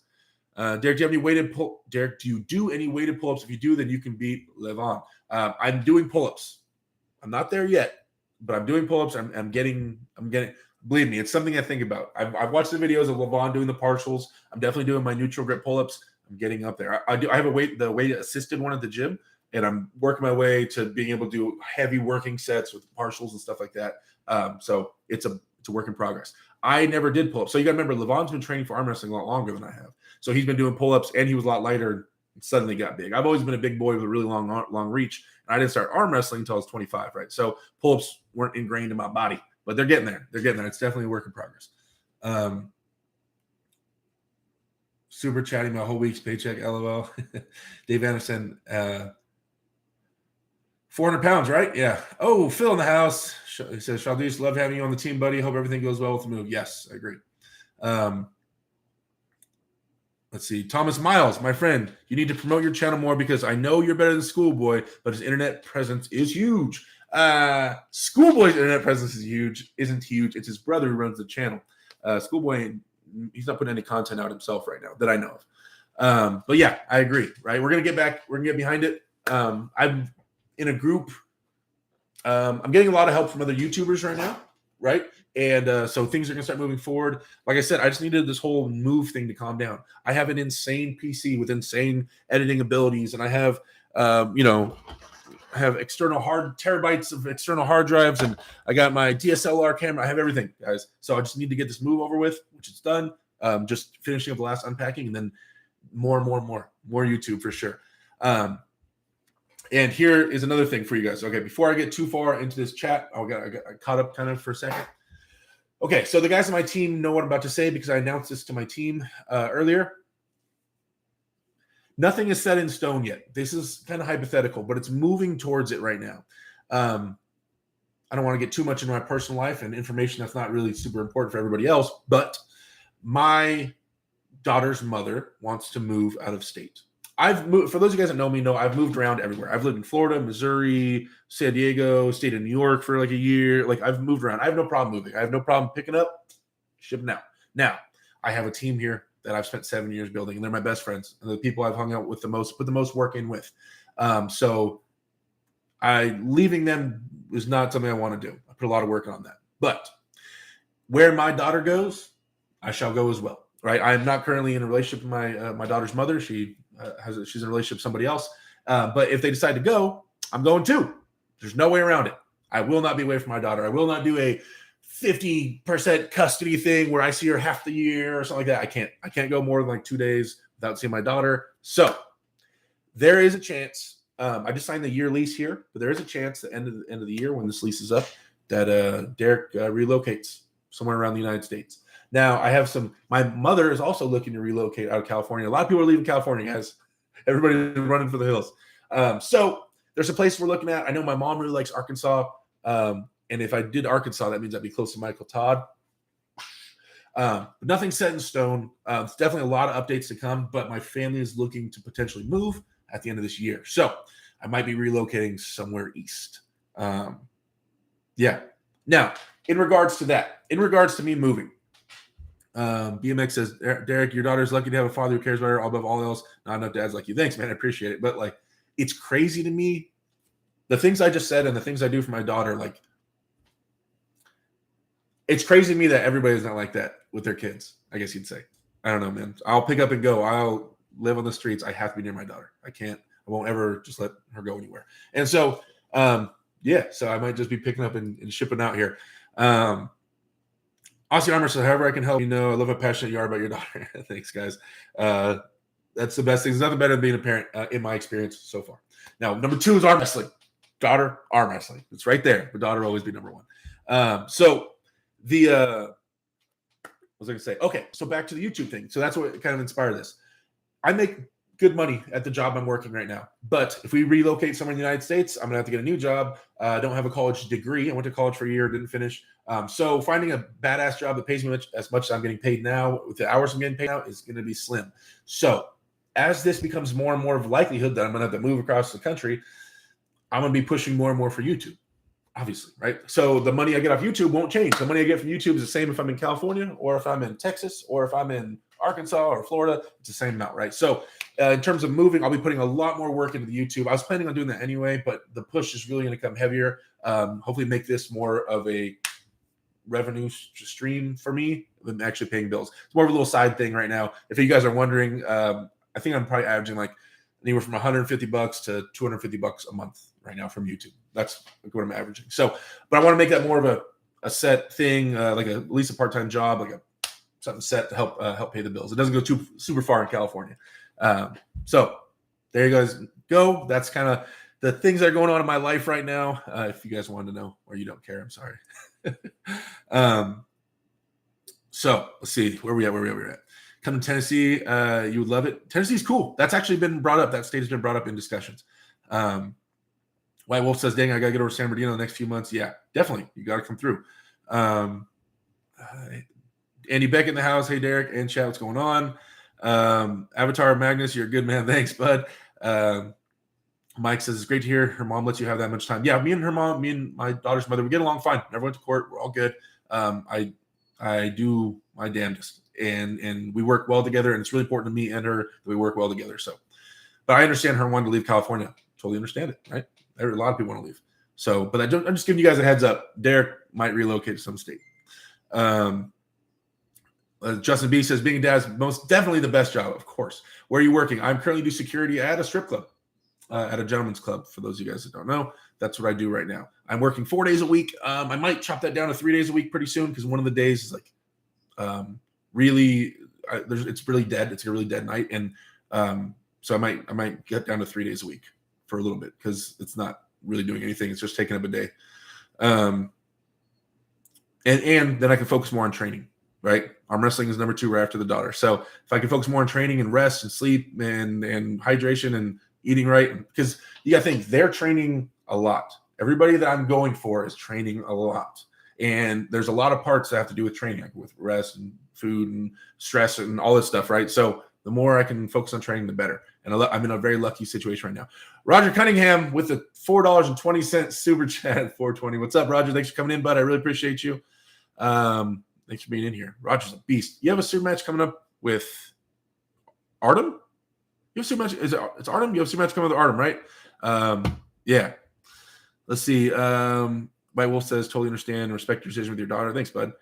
Speaker 1: Derek, do you have any weighted pull? Derek, do you do any weighted pull-ups? If you do, then you can beat Levon. I'm doing pull-ups. I'm not there yet, but I'm doing pull-ups. I'm getting. Believe me, it's something I think about. I've watched the videos of Levon doing the partials. I'm definitely doing my neutral grip pull-ups. I'm getting up there. I have the weight assisted one at the gym, and I'm working my way to being able to do heavy working sets with partials and stuff like that. So it's a work in progress. I never did pull-ups. So you got to remember, Levon's been training for arm wrestling a lot longer than I have. So he's been doing pull-ups, and he was a lot lighter and suddenly got big. I've always been a big boy with a really long reach, and I didn't start arm wrestling until I was 25, right? So pull-ups weren't ingrained in my body, but they're getting there. It's definitely a work in progress. Super chatting my whole week's paycheck, LOL. Dave Anderson, 400 pounds, right? Yeah. Oh, Phil in the house. He says, Shaldish, love having you on the team, buddy. Hope everything goes well with the move. Yes, I agree. Let's see. Thomas Miles, my friend, you need to promote your channel more because I know you're better than Schoolboy, but his internet presence is huge. Schoolboy's internet presence isn't huge. It's his brother who runs the channel. Schoolboy, he's not putting any content out himself right now that I know of. But yeah, I agree, right? We're going to get back. We're going to get behind it. I'm in a group. I'm getting a lot of help from other YouTubers right now, right? And so things are going to start moving forward. Like I said, I just needed this whole move thing to calm down. I have an insane PC with insane editing abilities, and I have, I have terabytes of external hard drives, and I got my DSLR camera. I have everything, guys. So I just need to get this move over with, which is done. Just finishing up the last unpacking, and then more YouTube for sure. And here is another thing for you guys. Okay, before I get too far into this chat, I got caught up kind of for a second. Okay, so the guys on my team know what I'm about to say because I announced this to my team earlier. Nothing is set in stone yet. This is kind of hypothetical, but it's moving towards it right now. I don't want to get too much into my personal life and information that's not really super important for everybody else, but my daughter's mother wants to move out of state. I've moved, for those of you guys that know me, I've moved around everywhere. I've lived in Florida, Missouri, San Diego, stayed in New York for like a year. Like I've moved around. I have no problem moving. I have no problem picking up, shipping out. Now, I have a team here that I've spent 7 years building, and they're my best friends and the people I've hung out with the most, put the most work in with. So leaving them is not something I want to do. I put a lot of work on that. But where my daughter goes, I shall go as well. Right? I'm not currently in a relationship with my daughter's mother. She's in a relationship with somebody else. But if they decide to go, I'm going too. There's no way around it. I will not be away from my daughter. I will not do a 50% custody thing where I see her half the year or something like that. I can't go more than like 2 days without seeing my daughter. So there is a chance. I just signed the year lease here, but there is a chance at the end of the year when this lease is up that Derek relocates somewhere around the United States. Now, I have my mother is also looking to relocate out of California. A lot of people are leaving California, guys. Everybody's running for the hills. So there's a place we're looking at. I know my mom really likes Arkansas. And if I did Arkansas, that means I'd be close to Michael Todd. But nothing's set in stone. It's definitely a lot of updates to come, but my family is looking to potentially move at the end of this year. So I might be relocating somewhere east. Yeah. Now, in regards to me moving, BMX says, Derek, your daughter's lucky to have a father who cares about her above all else. Not enough dads like you. Thanks, man. I appreciate it. But like, it's crazy to me. The things I just said and the things I do for my daughter, like, it's crazy to me that everybody's not like that with their kids, I guess you'd say. I don't know, man. I'll pick up and go. I'll live on the streets. I have to be near my daughter. I won't ever just let her go anywhere. And so, yeah, so I might just be picking up and shipping out here. Aussie Armor says, however I can help, I love how passionate you are about your daughter. Thanks, guys. That's the best thing. There's nothing better than being a parent in my experience so far. Now, number 2 is arm wrestling. Daughter, arm wrestling. It's right there. But daughter will always be number 1. So the what was I going to say? Okay, so back to the YouTube thing. So that's what kind of inspired this. I make good money at the job I'm working right now. But if we relocate somewhere in the United States, I'm going to have to get a new job. I don't have a college degree. I went to college for a year, didn't finish. So finding a badass job that pays me as much as I'm getting paid now, with the hours I'm getting paid now, is going to be slim. So as this becomes more and more of likelihood that I'm going to have to move across the country, I'm going to be pushing more and more for YouTube, obviously, right? So the money I get off YouTube won't change. The money I get from YouTube is the same if I'm in California or if I'm in Texas or if I'm in Arkansas or Florida. It's the same amount, right? So in terms of moving, I'll be putting a lot more work into the YouTube. I was planning on doing that anyway, but the push is really going to come heavier. Hopefully make this more of a revenue stream for me than actually paying bills. It's more of a little side thing right now. If you guys are wondering, I think I'm probably averaging like anywhere from $150 to $250 a month right now from YouTube. That's what I'm averaging. So, but I want to make that more of a set thing, like at least a part-time job, like something set to help pay the bills. It doesn't go too super far in California. So there you guys go. That's kind of the things that are going on in my life right now. If you guys wanted to know, or you don't care, I'm sorry. So let's see where we at. Come to Tennessee, you would love it. Tennessee's cool. That's actually been brought up. That state has been brought up in discussions. White Wolf says, dang, I got to get over San Bernardino the next few months. Yeah, definitely. You got to come through. Andy Beck in the house. Hey, Derek and chat. What's going on? Avatar Magnus, you're a good man. Thanks, bud. Mike says, it's great to hear her mom lets you have that much time. Yeah, me and my daughter's mother, we get along fine. Never went to court. We're all good. I do my damnedest. And we work well together, and it's really important to me and her that we work well together. So, but I understand her wanting to leave California. Totally understand it, right? A lot of people want to leave. So, but I'm just giving you guys a heads up. Derek might relocate to some state. Justin B says, being a dad is most definitely the best job, of course. Where are you working? I'm currently do security at a strip club, at a gentleman's club. For those of you guys that don't know, that's what I do right now. I'm working 4 days a week. I might chop that down to 3 days a week pretty soon, because one of the days is like it's really dead. It's a really dead night, and so I might get down to 3 days a week for a little bit, because it's not really doing anything. It's just taking up a day, and then I can focus more on training. Right, arm wrestling is number 2 right after the daughter. So if I can focus more on training and rest and sleep and hydration and eating right, because you got to think they're training a lot. Everybody that I'm going for is training a lot. And there's a lot of parts that have to do with training, like with rest and food and stress and all this stuff, right? So the more I can focus on training, the better. And I'm in a very lucky situation right now. Roger Cunningham with the $4.20 super chat, 420. What's up, Roger? Thanks for coming in, bud. I really appreciate you. Thanks for being in here. Roger's a beast. You have a super match coming up with Artem? You have a super match? It's Artem? You have a super match coming with Artem, right? Yeah. Let's see. White Wolf says, totally understand and respect your decision with your daughter. Thanks, bud.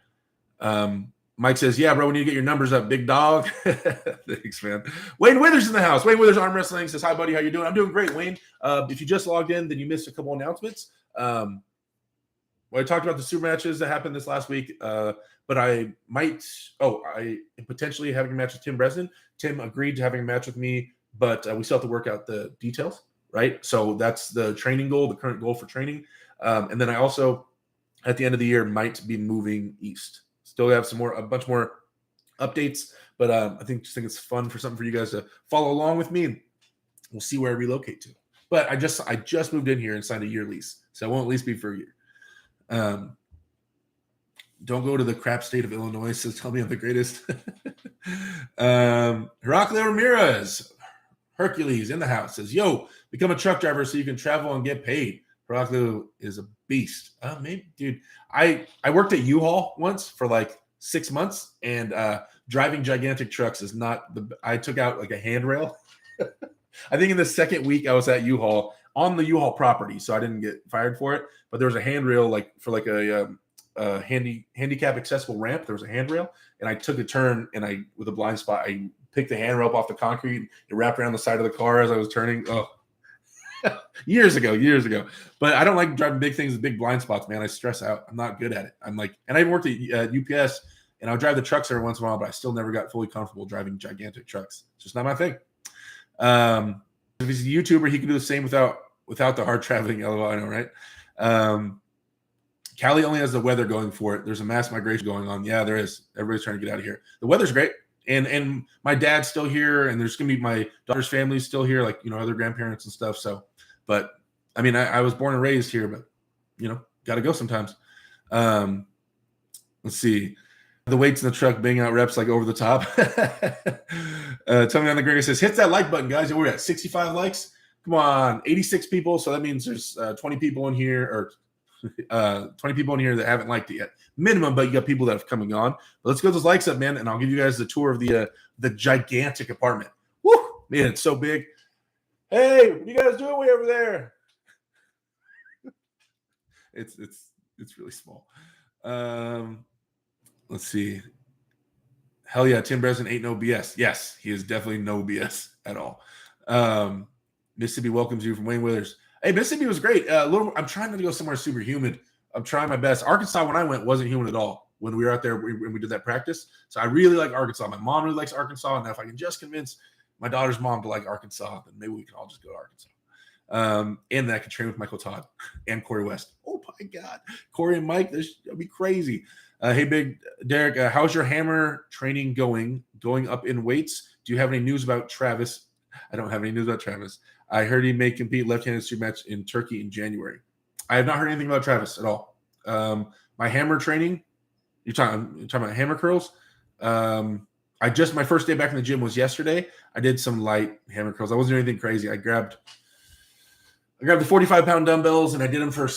Speaker 1: Mike says, yeah, bro, we need to get your numbers up, big dog. Thanks, man. Wayne Withers in the house. Wayne Withers, Arm Wrestling, says, hi, buddy. How you doing? I'm doing great, Wayne. If you just logged in, then you missed a couple announcements. Well, I talked about the super matches that happened this last week, but I am potentially having a match with Tim Bresnan. Tim agreed to having a match with me, but we still have to work out the details, right? So that's the training goal, the current goal for training. And then I also, at the end of the year, might be moving east. Still have a bunch more updates, but I think it's fun for something for you guys to follow along with me, and we'll see where I relocate to. But I just moved in here and signed a year lease, so it won't at least be for a year. Don't go to the crap state of Illinois, says tell me I'm the greatest. Heraclio Ramirez, Hercules in the house, says, yo, become a truck driver so you can travel and get paid. Heraclio is a beast. Maybe, dude. I worked at U-Haul once for like 6 months, and driving gigantic trucks is not I took out like a handrail. I think in the second week I was at U-Haul on the U-Haul property, so I didn't get fired for it. But there was a handrail like for like a a handicap accessible ramp. There was a handrail, and I took a turn, and with a blind spot, I picked the handrail up off the concrete. It wrapped around the side of the car as I was turning. Oh, years ago. But I don't like driving big things with big blind spots, man. I stress out. I'm not good at it. And I even worked at UPS, and I'll drive the trucks every once in a while, but I still never got fully comfortable driving gigantic trucks. It's just not my thing. If he's a YouTuber, he can do the same without the hard traveling. LOL, I know, right? Cali only has the weather going for it. There's a mass migration going on. Yeah, there is. Everybody's trying to get out of here. The weather's great. And my dad's still here, and there's going to be my daughter's family still here, like, other grandparents and stuff. So, but I mean, I was born and raised here, but, got to go sometimes. Let's see. The weights in the truck bang out reps like over the top. Tell me on the Gregor says, hit that like button, guys. We're at 65 likes. Come on, 86 people. So that means there's 20 people in here, or 20 people in here that haven't liked it yet. Minimum, but you got people that have coming on. But let's go those likes up, man, and I'll give you guys the tour of the gigantic apartment. Woo! Man, it's so big. Hey, what are you guys doing way over there? It's really small. Let's see. Hell yeah, Tim Breslin ain't no BS. Yes, he is definitely no BS at all. Mississippi welcomes you from Wayne Withers. Hey, Mississippi was great. I'm trying not to go somewhere super humid. I'm trying my best. Arkansas, when I went, wasn't humid at all when we were out there when we did that practice. So I really like Arkansas. My mom really likes Arkansas. And if I can just convince my daughter's mom to like Arkansas, then maybe we can all just go to Arkansas. And then I can train with Michael Todd and Corey West. Oh, my God. Corey and Mike, that'd be crazy. Hey, Big Derek, how's your hammer training going up in weights? Do you have any news about Travis? I don't have any news about Travis. I heard he may compete left-handed super match in Turkey in January. I have not heard anything about Travis at all. My hammer training, you're talking about hammer curls? My first day back in the gym was yesterday. I did some light hammer curls. I wasn't doing anything crazy. I grabbed the 45-pound dumbbells, and I did them for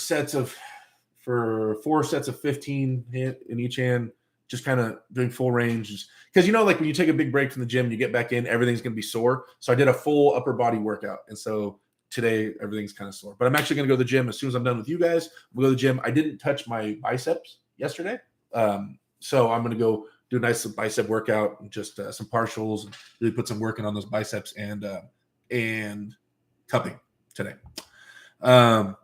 Speaker 1: 4 sets of 15 in each hand, just kind of doing full range. Because, like when you take a big break from the gym and you get back in, everything's going to be sore. So I did a full upper body workout. And so today, everything's kind of sore. But I'm actually going to go to the gym as soon as I'm done with you guys. We'll go to the gym. I didn't touch my biceps yesterday. So I'm going to go do a nice bicep workout and just some partials and really put some work in on those biceps and cupping today. What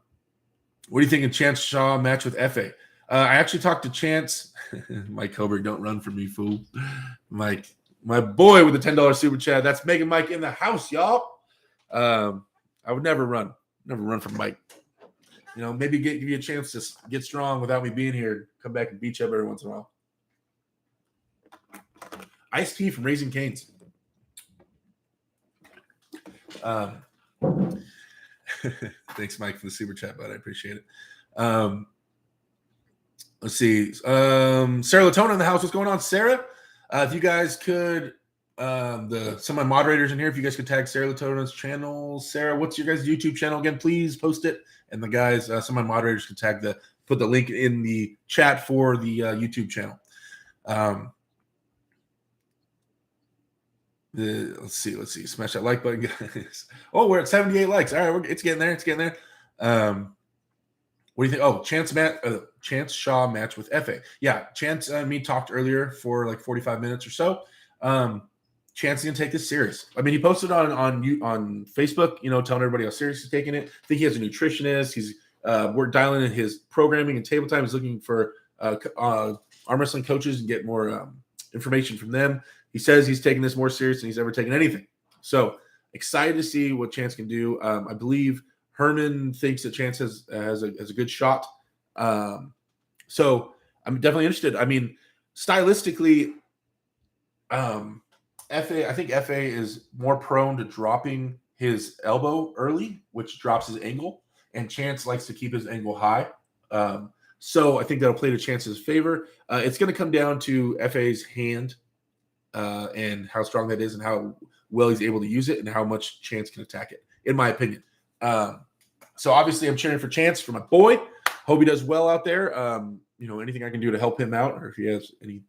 Speaker 1: do you think of Chance Shaw match with FA? I actually talked to Chance. Mike Coburg, don't run from me, fool. Mike, my boy with the $10 super chat. That's Megan Mike in the house, y'all. I would never run from Mike. Maybe give you a chance to get strong without me being here. Come back and beat you up every once in a while. Iced tea from Raising Cane's. Thanks, Mike, for the super chat, bud. I appreciate it. Let's see. Sarah Latona in the house. What's going on, Sarah? If you guys could, some of my moderators in here, if you guys could tag Sarah Latona's channel. Sarah, what's your guys' YouTube channel again? Please post it. And the guys, some of my moderators can put the link in the chat for the YouTube channel. Let's see. Smash that like button, guys. Oh, we're at 78 likes. All right, it's getting there. What do you think? Oh, Chance Shaw match with FA. Yeah, Chance and me talked earlier for like 45 minutes or so. Chance is gonna take this serious. I mean, he posted on Facebook, telling everybody how serious he's taking it. I think he has a nutritionist. He's we're dialing in his programming and table time. He's looking for arm wrestling coaches and get more information from them. He says he's taking this more serious than he's ever taken anything. So excited to see what Chance can do. I believe Herman thinks that Chance has a good shot. So I'm definitely interested. I mean, stylistically, I think FA is more prone to dropping his elbow early, which drops his angle, and Chance likes to keep his angle high. So I think that'll play to Chance's favor. It's going to come down to FA's hand and how strong that is and how well he's able to use it and how much Chance can attack it, in my opinion. So obviously I'm cheering for Chance, for my boy. Hope he does well out there. Anything I can do to help him out, or if he has any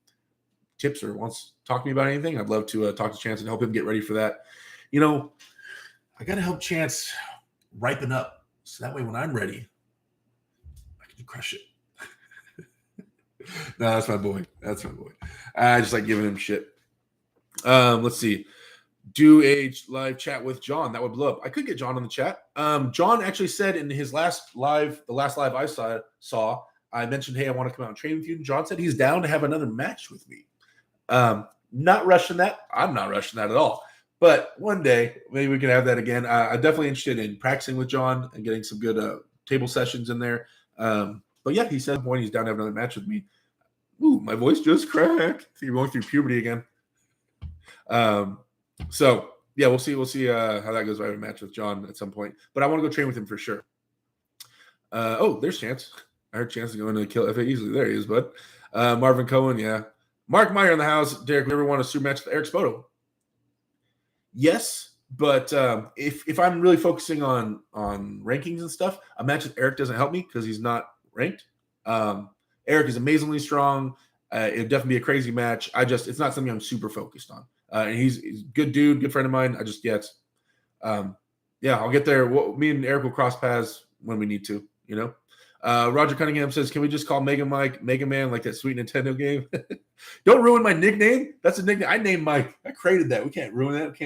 Speaker 1: tips or wants to talk to me about anything, I'd love to talk to Chance and help him get ready for that. I got to help Chance ripen up so that way when I'm ready, I can crush it. No, that's my boy. That's my boy. I just like giving him shit. Let's see. Do a live chat with John. That would blow up. I could get John on the chat. John actually said in his last live, the last live I saw, I mentioned, hey, I want to come out and train with you. And John said he's down to have another match with me. Not rushing that. I'm not rushing that at all. But one day, maybe we can have that again. I'm definitely interested in practicing with John and getting some good table sessions in there. But yeah, he said when he's down to have another match with me. Ooh, my voice just cracked. You're going through puberty again. So yeah, we'll see how that goes. I have a match with John at some point, but I want to go train with him for sure. Oh, there's Chance. I heard Chance is going to kill FA easily. There he is, bud. Marvin Cohen, yeah. Mark Meyer in the house. Derek, we ever want a super match with Eric Spoto? Yes, but if I'm really focusing on rankings and stuff, a match with Eric doesn't help me because he's not ranked. Eric is amazingly strong. It'd definitely be a crazy match. It's not something I'm super focused on. And he's a good dude, good friend of mine. I'll get there. Me and Eric will cross paths when we need to, you know. Roger Cunningham says, can we just call Mega Mike Mega Man like that sweet Nintendo game? Don't ruin my nickname. That's a nickname. I named Mike. I created that. We can't ruin that. We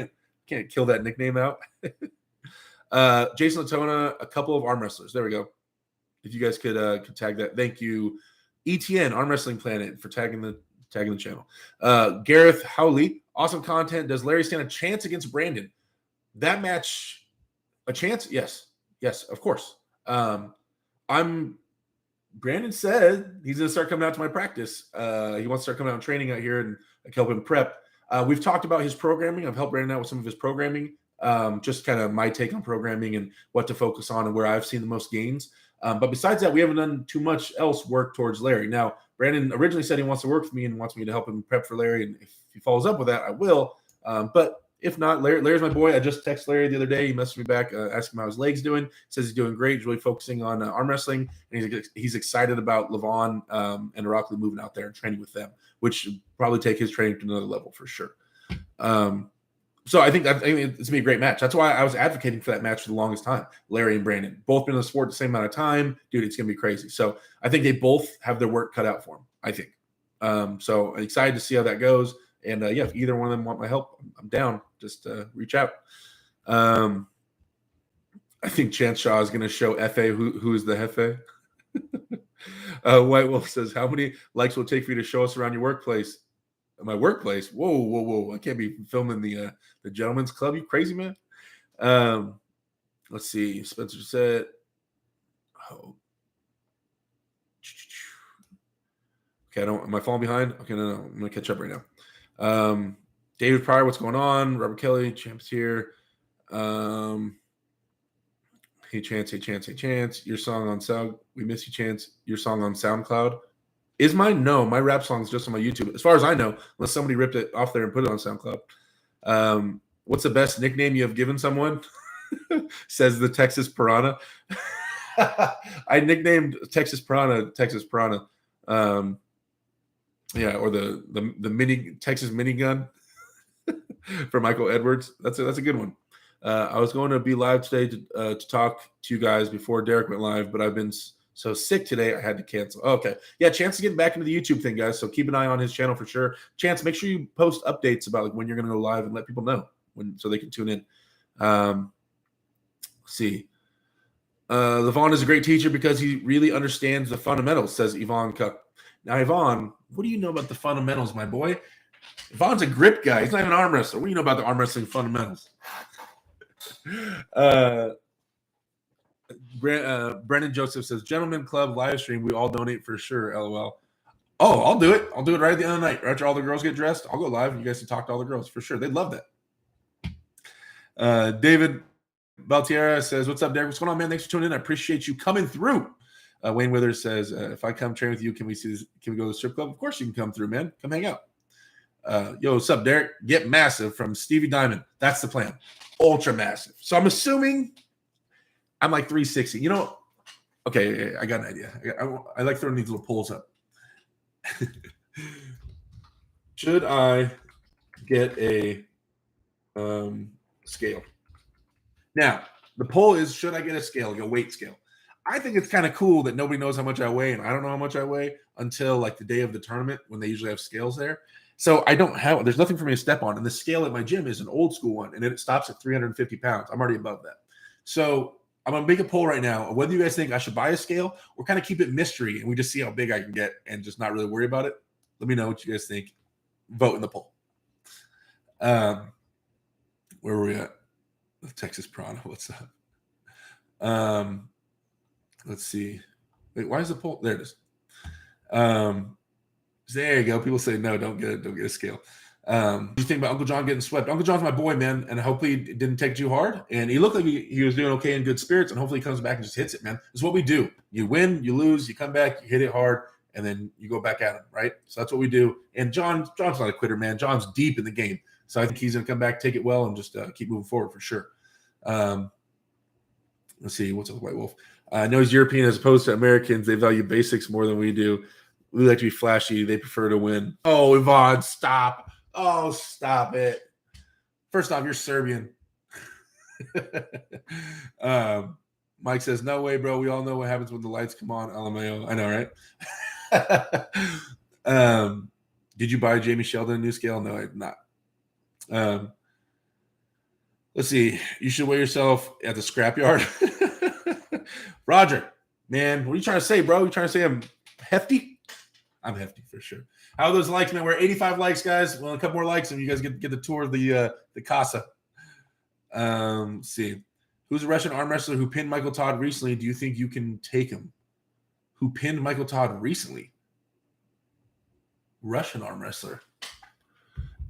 Speaker 1: can't kill that nickname out. Jason Latona, a couple of arm wrestlers. There we go. If you guys could tag that. Thank you. ETN, Arm Wrestling Planet, for tagging the channel. Gareth Howley, awesome content. Does Larry stand a chance against Brandon? That match, a chance? Yes, of course. Brandon said he's going to start coming out to my practice. He wants to start coming out and training out here and help him prep. We've talked about his programming. I've helped Brandon out with some of his programming, just kind of my take on programming and what to focus on and where I've seen the most gains. But besides that, we haven't done too much else work towards Larry. Now, Brandon originally said he wants to work with me and wants me to help him prep for Larry. And if he follows up with that, I will. But if not, Larry's my boy. I just texted Larry the other day. He messaged me back, asking him how his leg's doing. Says he's doing great. He's really focusing on arm wrestling. And he's excited about Levon and Irakli moving out there and training with them, which should probably take his training to another level for sure. So I think it's going to be a great match. That's why I was advocating for that match for the longest time. Larry and Brandon, both been in the sport the same amount of time. Dude, it's going to be crazy. So I think they both have their work cut out for them, I think. So I'm excited to see how that goes. And if either one of them want my help, I'm down. Just reach out. I think Chance Shaw is going to show FA who is the Hefe. White Wolf says, how many likes will it take for you to show us around your workplace? My workplace? Whoa. I can't be filming the Gentleman's Club. You crazy, man? Let's see. Spencer said, oh. Okay, am I falling behind? Okay, no. I'm going to catch up right now. David Pryor, what's going on? Robert Kelly, Champ's here. Hey, Chance. Your song on Sound. We miss you, Chance. Your song on SoundCloud. Is mine? No, my rap song's just on my YouTube. As far as I know, unless somebody ripped it off there and put it on SoundCloud. What's the best nickname you have given someone? Says the Texas Piranha. I nicknamed Texas Piranha. Or the mini Texas minigun for Michael Edwards. That's a good one. I was going to be live today to talk to you guys before Derek went live, but I've been so sick today I had to cancel. Okay. Yeah, Chance is getting back into the YouTube thing, guys. So keep an eye on his channel for sure. Chance, make sure you post updates about when you're going to go live and let people know so they can tune in. Let's see. Levon is a great teacher because he really understands the fundamentals, says Yvonne Cook. Now, Yvonne, what do you know about the fundamentals, my boy? Yvonne's a grip guy. He's not even an arm wrestler. What do you know about the arm wrestling fundamentals? Brendan Joseph says, Gentleman Club live stream. We all donate for sure. LOL. Oh, I'll do it. I'll do it right at the end of the night. Right after all the girls get dressed, I'll go live and you guys can talk to all the girls for sure. They'd love that. David Baltiera says, what's up, Derek? What's going on, man? Thanks for tuning in. I appreciate you coming through. Wayne Withers says, if I come train with you, can we go to the strip club? Of course you can come through, man. Come hang out. Yo, what's up, Derek? Get massive from Stevie Diamond. That's the plan. Ultra massive. So I'm assuming I'm like 360. You know, okay, I got an idea. I like throwing these little pulls up. Should I get a scale? Now, the poll is, should I get a scale, like a weight scale? I think it's kind of cool that nobody knows how much I weigh, and I don't know how much I weigh. until like the day of the tournament when they usually have scales there. So I don't have, there's nothing for me to step on. And the scale at my gym is an old school one, and it stops at 350 pounds. I'm already above that. So I'm going to make a poll right now, whether you guys think I should buy a scale or kind of keep it mystery and we just see how big I can get and just not really worry about it. Let me know what you guys think. Vote in the poll. Where were we at? Texas Prana, what's up? Let's see. Wait, why is the poll? There it is. There you go. People say no, don't get a scale. What do you think about Uncle John getting swept? Uncle John's my boy, man, and hopefully it didn't take too hard. And he looked like he was doing okay in good spirits, and hopefully he comes back and just hits it, man. It's what we do. You win, you lose, you come back, you hit it hard, and then you go back at him, right? So that's what we do. And John's not a quitter, man. John's deep in the game. So I think he's going to come back, take it well, and just keep moving forward for sure. Let's see. What's up with White Wolf? I know he's European as opposed to Americans. They value basics more than we do. We like to be flashy. They prefer to win. Oh, Yvonne, stop. Oh, stop it. First off, you're Serbian. Mike says, no way, bro. We all know what happens when the lights come on. LMAO. I know, right? Did you buy Jamie Sheldon a new scale? No, I did not. Let's see. You should weigh yourself at the scrapyard. Roger, man, what are you trying to say, bro? You trying to say I'm hefty? I'm hefty for sure. How are those likes, man? We're at 85 likes, guys. Well, a couple more likes, and you guys get the tour of the casa. Let's see. Who's a Russian arm wrestler who pinned Michael Todd recently? Do you think you can take him? Who pinned Michael Todd recently? Russian arm wrestler.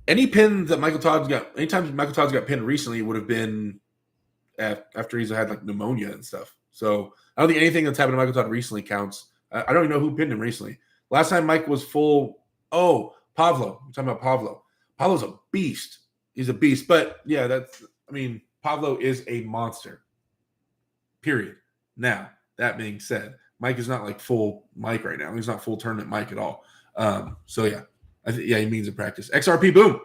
Speaker 1: Any pin that Michael Todd's got, anytime Michael Todd's got pinned recently would have been after he's had like pneumonia and stuff. So I don't think anything that's happened to Michael Todd recently counts. I don't even know who pinned him recently. Last time Mike was full. Oh, Pavlo. I'm talking about Pavlo. Pavlo's a beast. He's a beast. But yeah, Pavlo is a monster. Period. Now, that being said, Mike is not like full Mike right now. He's not full tournament Mike at all. So yeah. He means in practice. XRP Boom,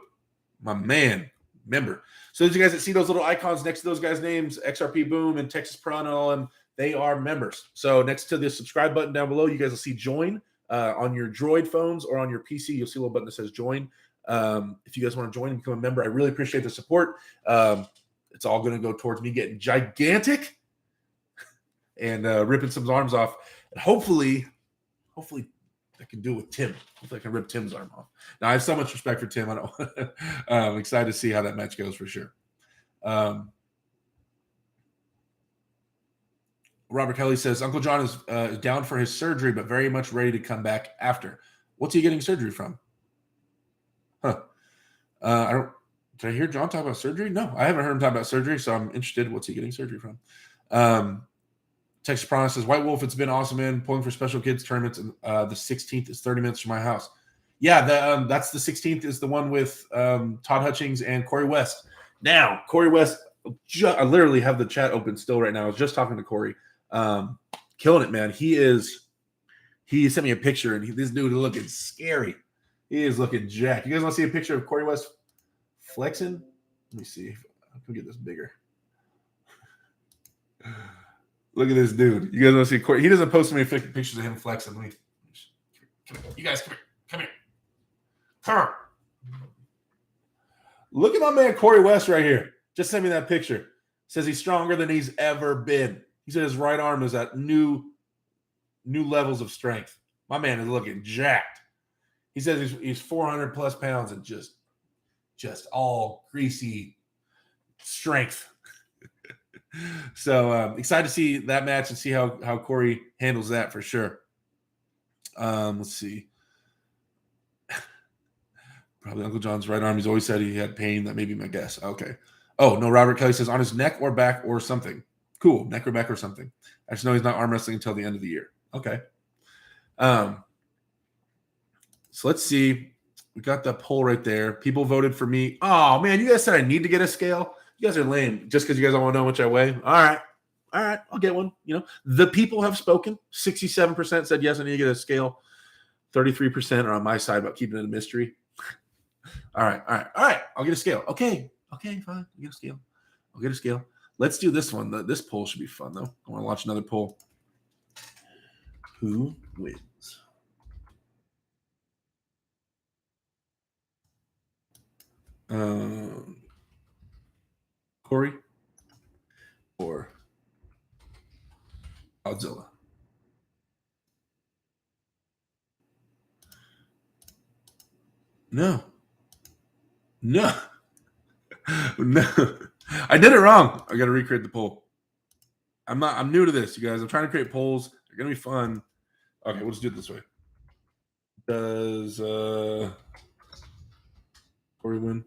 Speaker 1: my man, member. So those you guys that see those little icons next to those guys' names, XRP Boom and Texas Prana and all them, they are members. So next to the subscribe button down below, you guys will see join on your Droid phones or on your PC. You'll see a little button that says join. If you guys want to join and become a member, I really appreciate the support. It's all going to go towards me getting gigantic and ripping some arms off. And hopefully I can do it with Tim. Hopefully I can rip Tim's arm off. Now, I have so much respect for Tim. I'm excited to see how that match goes for sure. Robert Kelly says, Uncle John is down for his surgery, but very much ready to come back after. What's he getting surgery from? Did I hear John talk about surgery? No, I haven't heard him talk about surgery, so I'm interested. What's he getting surgery from? Texas Prana says, White Wolf, it's been awesome, man. Pulling for special kids tournaments. And the 16th is 30 minutes from my house. Yeah, that's the 16th is the one with Todd Hutchings and Corey West. Now, Corey West, I literally have the chat open still right now. I was just talking to Corey. Killing it, man. He sent me a picture, and this dude is looking scary. He is looking jacked. You guys want to see a picture of Corey West flexing? Let me see if I can get this bigger. Look at this dude. You guys want to see Corey? He doesn't post many pictures of him flexing. Come here. You guys, come here. Come here. Look at my man Corey West right here. Just send me that picture. Says he's stronger than he's ever been. He said his right arm is at new levels of strength. My man is looking jacked. He says he's 400 plus pounds and just all greasy strength. So excited to see that match and see how Corey handles that for sure. Let's see. Probably Uncle John's right arm. He's always said he had pain. That may be my guess. Okay. Oh, no, Robert Kelly says on his neck or back or something. Cool. Neck or back or something. I just know he's not arm wrestling until the end of the year. Okay. So let's see. We got that poll right there. People voted for me. Oh, man, you guys said I need to get a scale. You guys are lame just because you guys don't want to know how much I weigh. All right, I'll get one. You know, the people have spoken. 67% said yes, I need to get a scale. 33% are on my side about keeping it a mystery. All right. I'll get a scale. Okay, fine. I'll get a scale. Let's do this one. This poll should be fun though. I want to launch another poll. Who wins? Corey or Godzilla? No. No. No. I did it wrong. I got to recreate the poll. I'm new to this, you guys. I'm trying to create polls. They're going to be fun. Okay, we'll just do it this way. Does Corey win?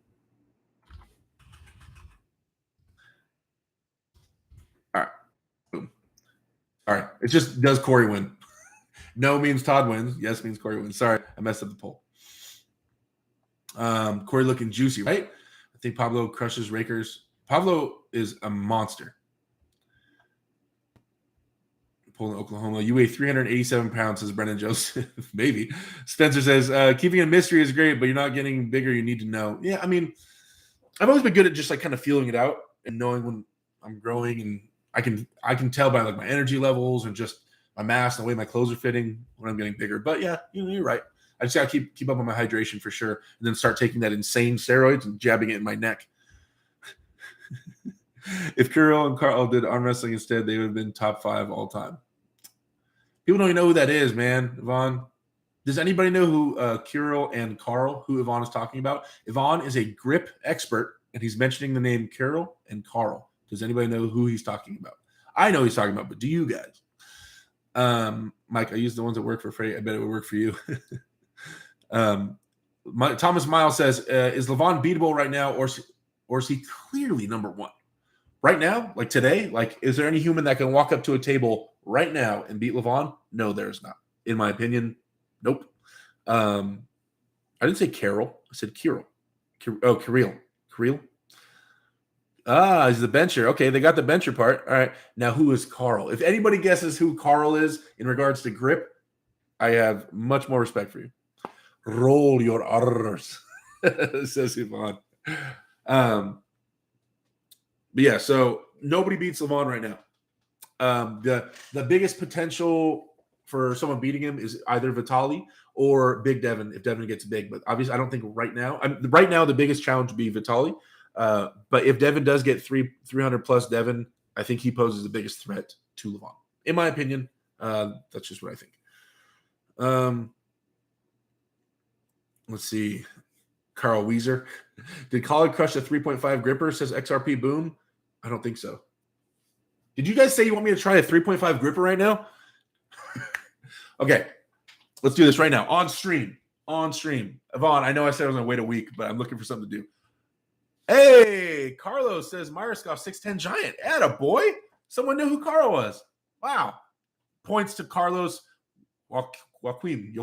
Speaker 1: All right. Boom. All right. It's just, does Corey win? No means Todd wins. Yes means Corey wins. Sorry, I messed up the poll. Corey looking juicy, right? I think Pablo crushes Rakers. Pablo is a monster. Poland, Oklahoma. You weigh 387 pounds, says Brennan Joseph. Maybe. Spencer says, keeping a mystery is great, but you're not getting bigger. You need to know. Yeah, I mean, I've always been good at just like kind of feeling it out and knowing when I'm growing, and I can tell by like my energy levels and just my mass and the way my clothes are fitting when I'm getting bigger. But yeah, you're right. I just gotta keep up on my hydration for sure, and then start taking that insane steroids and jabbing it in my neck. If Kirill and Carl did arm wrestling instead, they would have been top 5 all time. People don't even know who that is, man. Yvonne. Does anybody know who Kirill and Carl, who Yvonne is talking about? Yvonne is a grip expert, and he's mentioning the name Kirill and Carl. Does anybody know who he's talking about? I know he's talking about, but do you guys? Mike, I use the ones that work for Freddie. I bet it would work for you. Thomas Miles says, is Levon beatable right now, or is he clearly number 1? Right now, like today, like is there any human that can walk up to a table right now and beat Levon? No, there's not. In my opinion, nope. I didn't say Carol. I said Kirill. Kirill. Ah, he's the bencher. Okay, they got the bencher part. All right. Now, who is Carl? If anybody guesses who Carl is in regards to grip, I have much more respect for you. Roll your R's, says Yvonne. But yeah, so nobody beats Levon right now. The biggest potential for someone beating him is either Vitali or Big Devin if Devin gets big. But obviously, I don't think right now. Right now, the biggest challenge would be Vitali. But if Devin does get 300 plus Devin, I think he poses the biggest threat to Levon. In my opinion, that's just what I think. Let's see. Carl Weezer. Did Colin crush a 3.5 gripper, says XRP Boom? I don't think so. Did you guys say you want me to try a 3.5 gripper right now? Okay. Let's do this right now. On stream. Yvonne, I know I said I was going to wait a week, but I'm looking for something to do. Hey, Carlos says Myerscough 6'10 giant. Atta boy. Someone knew who Carl was. Wow. Points to Carlos Joaquin.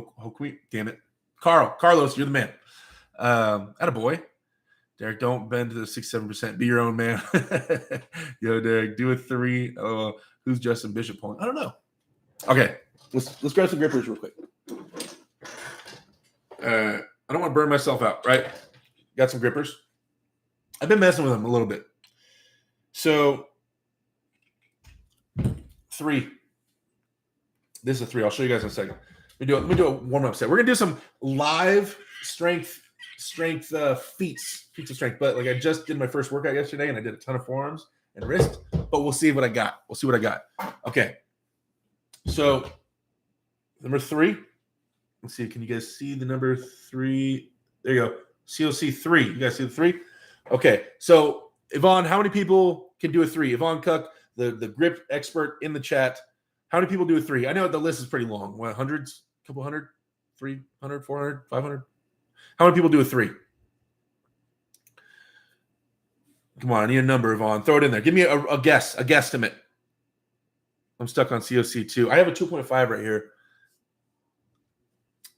Speaker 1: Damn it. Carlos, you're the man. Atta boy. Derek, don't bend to the 6-7%. Be your own man. Yo, Derek, do a 3. Who's Justin Bishop pulling? I don't know. Okay, let's grab some grippers real quick. I don't want to burn myself out, right? Got some grippers. I've been messing with them a little bit. So, 3. This is a 3. I'll show you guys in a second. Let me do a warm-up set. We're going to do some live strength feats of strength. But like I just did my first workout yesterday, and I did a ton of forearms and wrist. But we'll see what I got. Okay. So number 3. Let's see. Can you guys see the number 3? There you go. COC 3. You guys see the 3? Okay. So Yvonne, how many people can do a 3? Yvonne Cook, the grip expert in the chat. How many people do a 3? I know the list is pretty long. What, hundreds? A couple hundred? 300, 400, 500? How many people do a 3? Come on, I need a number, Yvonne. Throw it in there. Give me a guesstimate. I'm stuck on COC 2. I have a 2.5 right here.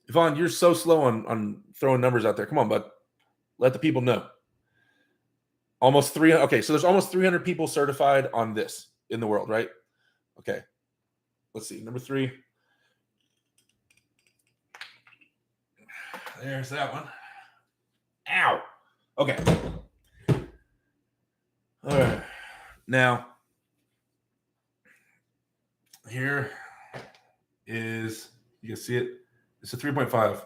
Speaker 1: Yvonne, you're so slow on throwing numbers out there. Come on, bud. Let the people know. Almost 300. Okay, so there's almost 300 people certified on this in the world, right? Okay. Let's see. Number 3. There's that one. Ow. Okay. All right. Now, here is, you can see it. It's a 3.5.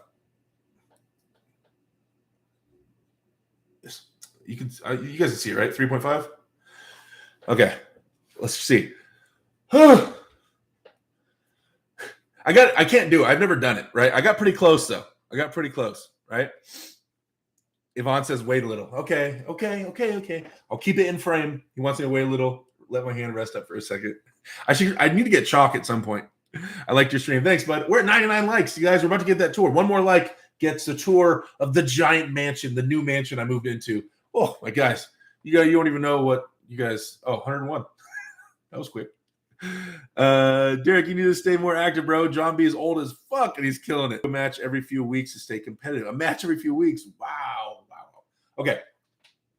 Speaker 1: You guys can see it, right? 3.5. Okay, let's see. I can't do it. I've never done it, right? I got pretty close though. I got pretty close, right? Yvonne says, wait a little. Okay. I'll keep it in frame. He wants me to wait a little. Let my hand rest up for a second. I need to get chalk at some point. I liked your stream. Thanks, bud. We're at 99 likes. You guys, we're about to get that tour. One more like gets the tour of the giant mansion, the new mansion I moved into. Oh, my guys. You don't even know what you guys. Oh, 101. That was quick. Derek, you need to stay more active, bro. John B is old as fuck and he's killing it. A match every few weeks to stay competitive. A match every few weeks. Wow. Okay.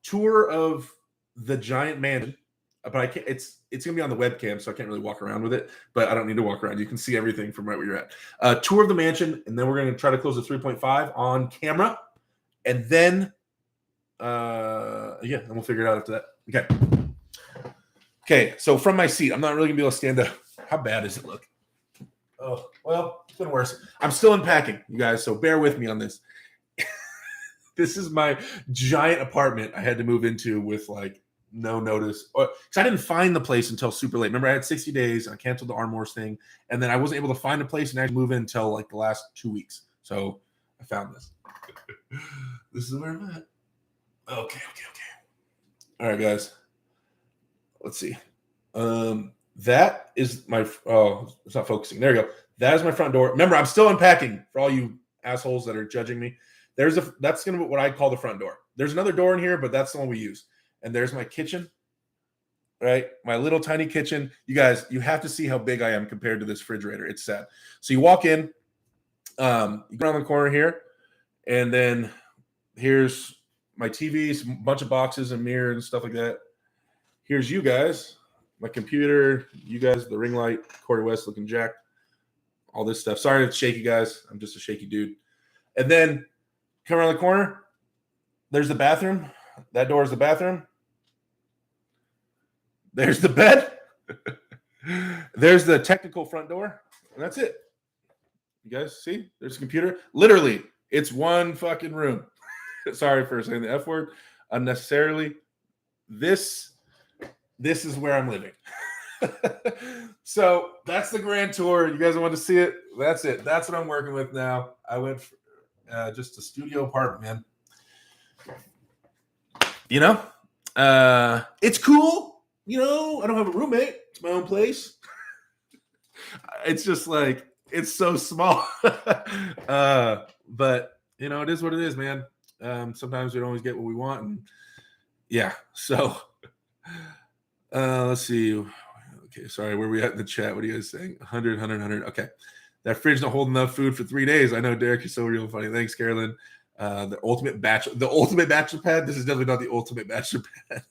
Speaker 1: Tour of the giant mansion. But I can't. It's gonna be on the webcam, so I can't really walk around with it. But I don't need to walk around. You can see everything from right where you're at. Tour of the mansion, and then we're gonna try to close the 3.5 on camera, and then and we'll figure it out after that. Okay. So from my seat, I'm not really gonna be able to stand up. How bad does it look? Oh well, it's been worse. I'm still unpacking, you guys, so bear with me on this. This is my giant apartment I had to move into with like no notice, because I didn't find the place until super late. Remember, I had 60 days. And I canceled the Armours thing, and then I wasn't able to find a place and actually move in until like the last 2 weeks. So I found this. This is where I'm at. Okay. All right, guys. Let's see. That is my. Oh, it's not focusing. There you go. That is my front door. Remember, I'm still unpacking for all you assholes that are judging me. That's gonna be what I call the front door. There's another door in here, but that's the one we use. And there's my kitchen, right? My little tiny kitchen. You guys, you have to see how big I am compared to this refrigerator. It's sad. So you walk in, you go around the corner here, and then here's my TV, a bunch of boxes and mirror and stuff like that. Here's you guys, my computer, you guys, the ring light, Corey West looking jacked, all this stuff. Sorry it's shaky, guys. I'm just a shaky dude. And then come around the corner, there's the bathroom. That door is the bathroom. There's the bed. There's the technical front door. And that's it. You guys see? There's a computer. Literally, it's one fucking room. Sorry for saying the F word unnecessarily. This is where I'm living. So that's the grand tour. You guys want to see it? That's it. That's what I'm working with now. I went for just a studio apartment, man. You know, it's cool. You know, I don't have a roommate. It's my own place. It's just like, it's so small. But, you know, it is what it is, man. Sometimes we don't always get what we want. And yeah, so let's see. Okay, sorry, where are we at in the chat? What are you guys saying? 100. Okay. That fridge not holding enough food for 3 days. I know, Derek, you're so real funny. Thanks, Carolyn. The ultimate bachelor pad. This is definitely not the ultimate bachelor pad.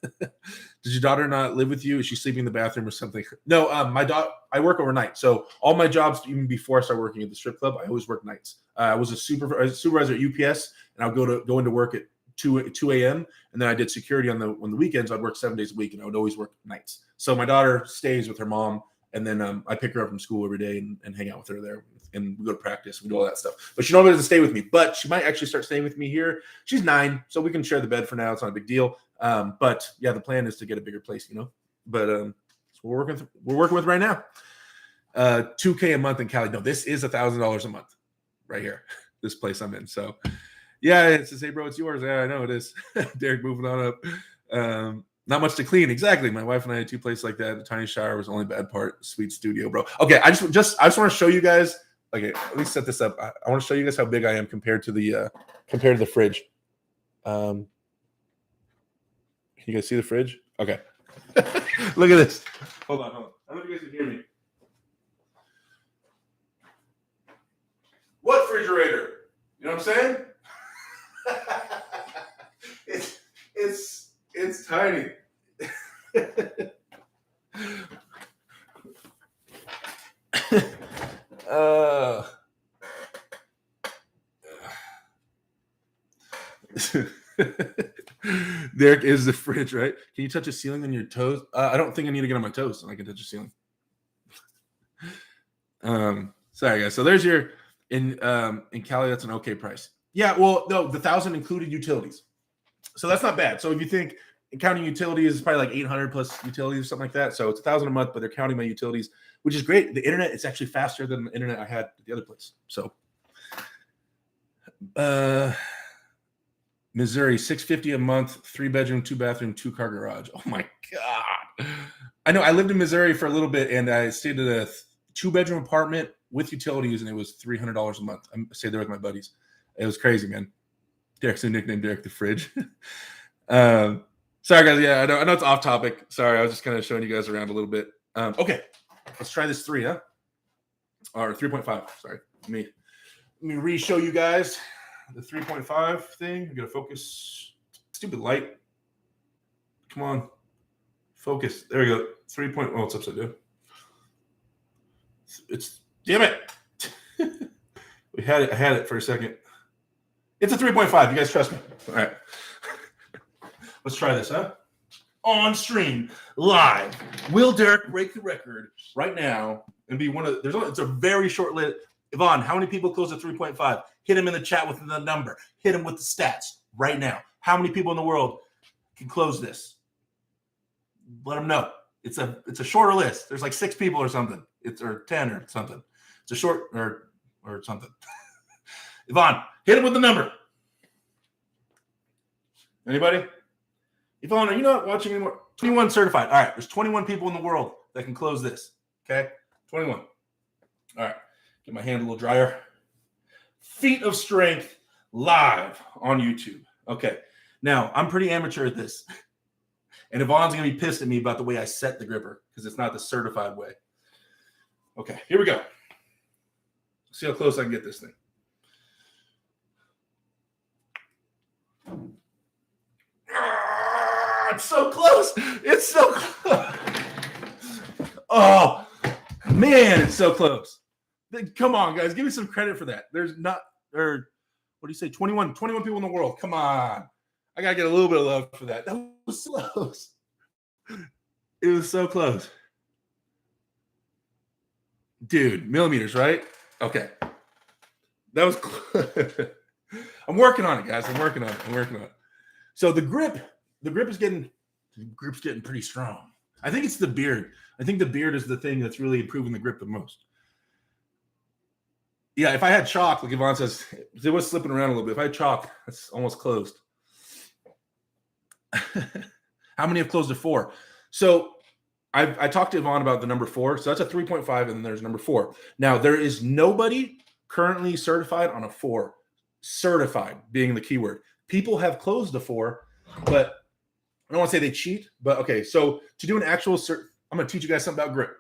Speaker 1: Does your daughter not live with you? Is she sleeping in the bathroom or something? No, my daughter. I work overnight, so all my jobs, even before I started working at the strip club, I always work nights. I was a supervisor at UPS, and I'll go into work at 2 a.m. and then I did security on the weekends. I'd work 7 days a week, and I would always work nights. So my daughter stays with her mom, and then I pick her up from school every day and hang out with her there. And we go to practice. We do all that stuff. But she normally doesn't stay with me. But she might actually start staying with me here. She's 9, so we can share the bed for now. It's not a big deal. But yeah, the plan is to get a bigger place, you know. But so we're working with right now. $2,000 a month in Cali. No, this is $1,000 a month right here. This place I'm in. So yeah, it says, hey bro, it's yours. Yeah, I know it is. Derek, moving on up. Not much to clean. Exactly. My wife and I had 2 places like that. The tiny shower was the only bad part. Sweet studio, bro. Okay, I just want to show you guys. Okay, let me set this up. I want to show you guys how big I am compared to the fridge. Can you guys see the fridge? Okay. Look at this. Hold on. I don't know if you guys can hear me. What refrigerator? You know what I'm saying? It's tiny. Derek is the fridge, right? Can you touch a ceiling on your toes? I don't think I need to get on my toes, and I can touch a ceiling. Sorry guys. So there's your in Cali. That's an okay price. Yeah. Well, no, the 1,000 included utilities. So that's not bad. So if you think counting utilities is probably like 800 plus utilities or something like that. So it's $1,000 a month, but they're counting my utilities, which is great. The internet is actually faster than the internet I had at the other place. So Missouri, $650 a month, 3-bedroom, 2-bathroom, 2-car garage. Oh my God. I know I lived in Missouri for a little bit and I stayed at a 2-bedroom apartment with utilities and it was $300 a month. I stayed there with my buddies. It was crazy, man. Derek's new nickname, Derek the Fridge. Sorry, guys. Yeah, I know it's off topic. Sorry, I was just kind of showing you guys around a little bit. Okay, let's try this 3, huh? Or 3.5. Sorry. Let me re-show you guys the 3.5 thing. I'm gonna focus. Stupid light. Come on, focus. There we go. 3. Oh, it's upside down. It's damn it. I had it for a second. It's a 3.5. You guys trust me? All right. Let's try this, huh? On stream, live. Will Derek break the record right now and be one of it's a very short list. Yvonne, how many people close at 3.5? Hit him in the chat with the number. Hit him with the stats right now. How many people in the world can close this? Let them know. It's a shorter list. There's like 6 people or something. Or 10 or something. It's a short or something. Yvonne, hit him with the number. Anybody? Yvonne, are you not watching anymore? 21 certified. All right. There's 21 people in the world that can close this. Okay? 21. All right. Get my hand a little drier. Feat of Strength live on YouTube. Okay. Now, I'm pretty amateur at this. And Yvonne's going to be pissed at me about the way I set the gripper because it's not the certified way. Okay. Here we go. See how close I can get this thing. It's so close. It's so close. Oh, man, it's so close. Come on, guys. Give me some credit for that. There's not, or what do you say? 21 people in the world. Come on. I got to get a little bit of love for that. That was so close. It was so close. Dude, millimeters, right? Okay. That was close. I'm working on it, guys. I'm working on it. So the grip's getting pretty strong. I think it's the beard. I think the beard is the thing that's really improving the grip the most. Yeah, if I had chalk, like Yvonne says, it was slipping around a little bit. If I had chalk, that's almost closed. How many have closed to 4? So I talked to Yvonne about the number 4. So that's a 3.5, and then there's number 4. Now, there is nobody currently certified on a 4. Certified being the keyword. People have closed a 4, but I don't want to say they cheat, but okay. So to do an actual I'm going to teach you guys something about grip.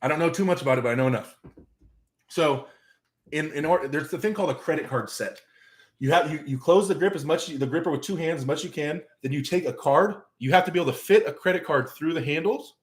Speaker 1: I don't know too much about it, but I know enough. So in order, there's the thing called a credit card set. You close the grip the gripper with 2 hands as much as you can. Then you take a card. You have to be able to fit a credit card through the handles,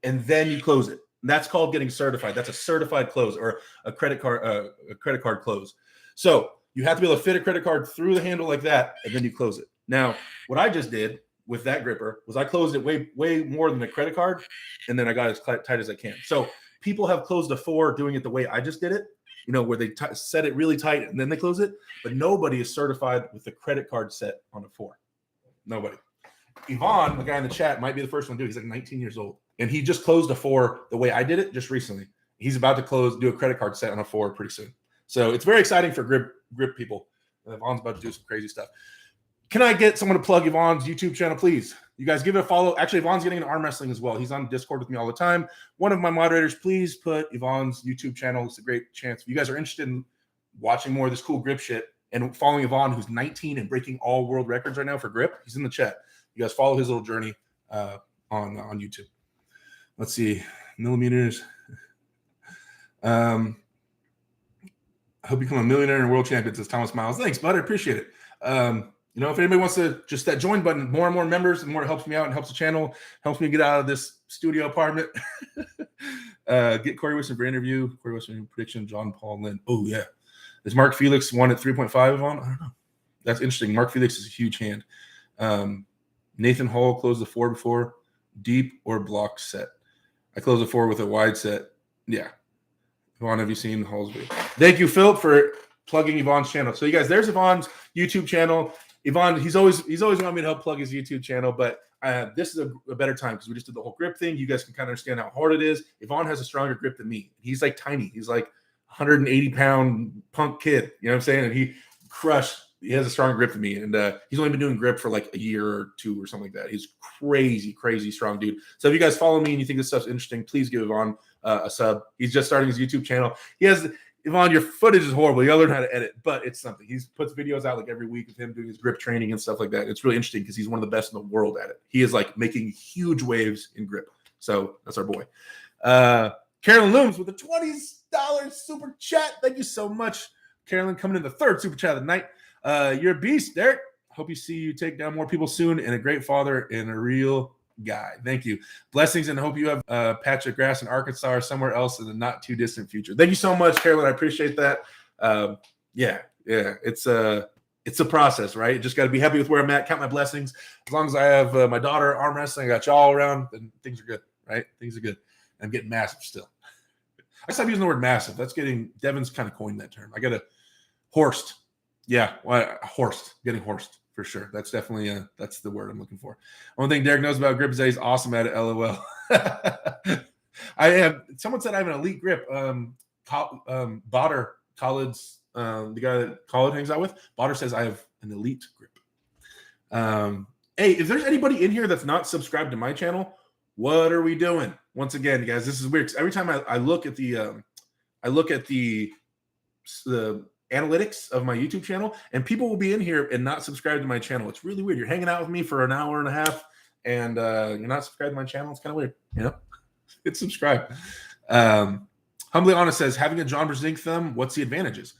Speaker 1: and then you close it. And that's called getting certified. That's a certified close or a credit card close. So you have to be able to fit a credit card through the handle like that, and then you close it. Now, what I just did with that gripper was I closed it way more than a credit card, and then I got as tight as I can. So people have closed a 4 doing it the way I just did it, where they set it really tight and then they close it, but nobody is certified with the credit card set on a 4. Nobody. Yvonne, the guy in the chat, might be the first one to do it. He's like 19 years old, and he just closed a 4 the way I did it just recently. He's about to do a credit card set on a 4 pretty soon. So it's very exciting for grip people. Yvonne's about to do some crazy stuff. Can I get someone to plug Yvonne's YouTube channel, please? You guys give it a follow. Actually, Yvonne's getting into arm wrestling as well. He's on Discord with me all the time. One of my moderators, please put Yvonne's YouTube channel. It's a great chance. If you guys are interested in watching more of this cool grip shit and following Yvonne, who's 19 and breaking all world records right now for grip, he's in the chat. You guys follow his little journey on YouTube. Let's see. Millimeters. I hope you become a millionaire and world champion, says Thomas Miles. Thanks, bud. I appreciate it. If anybody wants to just that join button, more and more members, the more it helps me out and helps the channel, helps me get out of this studio apartment. Get Corey Wilson for interview. Corey Wilson prediction. John Paul Lynn. Oh yeah, is Mark Felix one at 3.5 on? I don't know. That's interesting. Mark Felix is a huge hand. Nathan Hall closed the 4 before. Deep or block set. I closed the 4 with a wide set. Yeah. Yvonne, have you seen Hall's video? Thank you, Philip, for plugging Yvonne's channel. So you guys, there's Yvonne's YouTube channel. Yvonne, he's always wanted me to help plug his YouTube channel, but this is a better time because we just did the whole grip thing. You guys can kind of understand how hard it is. Yvonne has a stronger grip than me. He's like tiny. He's like 180-pound punk kid. You know what I'm saying? And he has a stronger grip than me. And he's only been doing grip for like a year or two or something like that. He's crazy strong dude. So if you guys follow me and you think this stuff's interesting, please give Yvonne a sub. He's just starting his YouTube channel. Yvonne, your footage is horrible. You gotta learn how to edit, but it's something. He puts videos out like every week of him doing his grip training and stuff like that. It's really interesting because he's one of the best in the world at it. He is like making huge waves in grip. So that's our boy. Carolyn Looms with a $20 super chat. Thank you so much, Carolyn, coming in the third super chat of the night. You're a beast, Derek. Hope you see you take down more people soon, and a great father and a real guy. Thank you. Blessings, and hope you have a patch of grass in Arkansas or somewhere else in the not too distant future. Thank you so much, Carolyn. I appreciate that. Yeah. It's a process, right? You just got to be happy with where I'm at. Count my blessings. As long as I have my daughter arm wrestling, I got y'all around, then things are good, right? Things are good. I'm getting massive still. I stopped using the word massive. Devin's kind of coined that term. I got a horsed. Yeah, horsed. Getting horsed. For sure. That's definitely that's the word I'm looking for. One thing Derek knows about grip is that he's awesome at it. LOL. Someone said I have an elite grip. Botter, Khaled's the guy that Khaled hangs out with. Botter says I have an elite grip. Hey, if there's anybody in here that's not subscribed to my channel, what are we doing? Once again, guys, this is weird. Every time I look at the analytics of my YouTube channel, and people will be in here and not subscribe to my channel. It's really weird. You're hanging out with me for an hour and a half, and you're not subscribed to my channel. It's kind of weird, you know. Hit subscribe. Humbly Honest says, having a John Brzenk thumb, what's the advantages?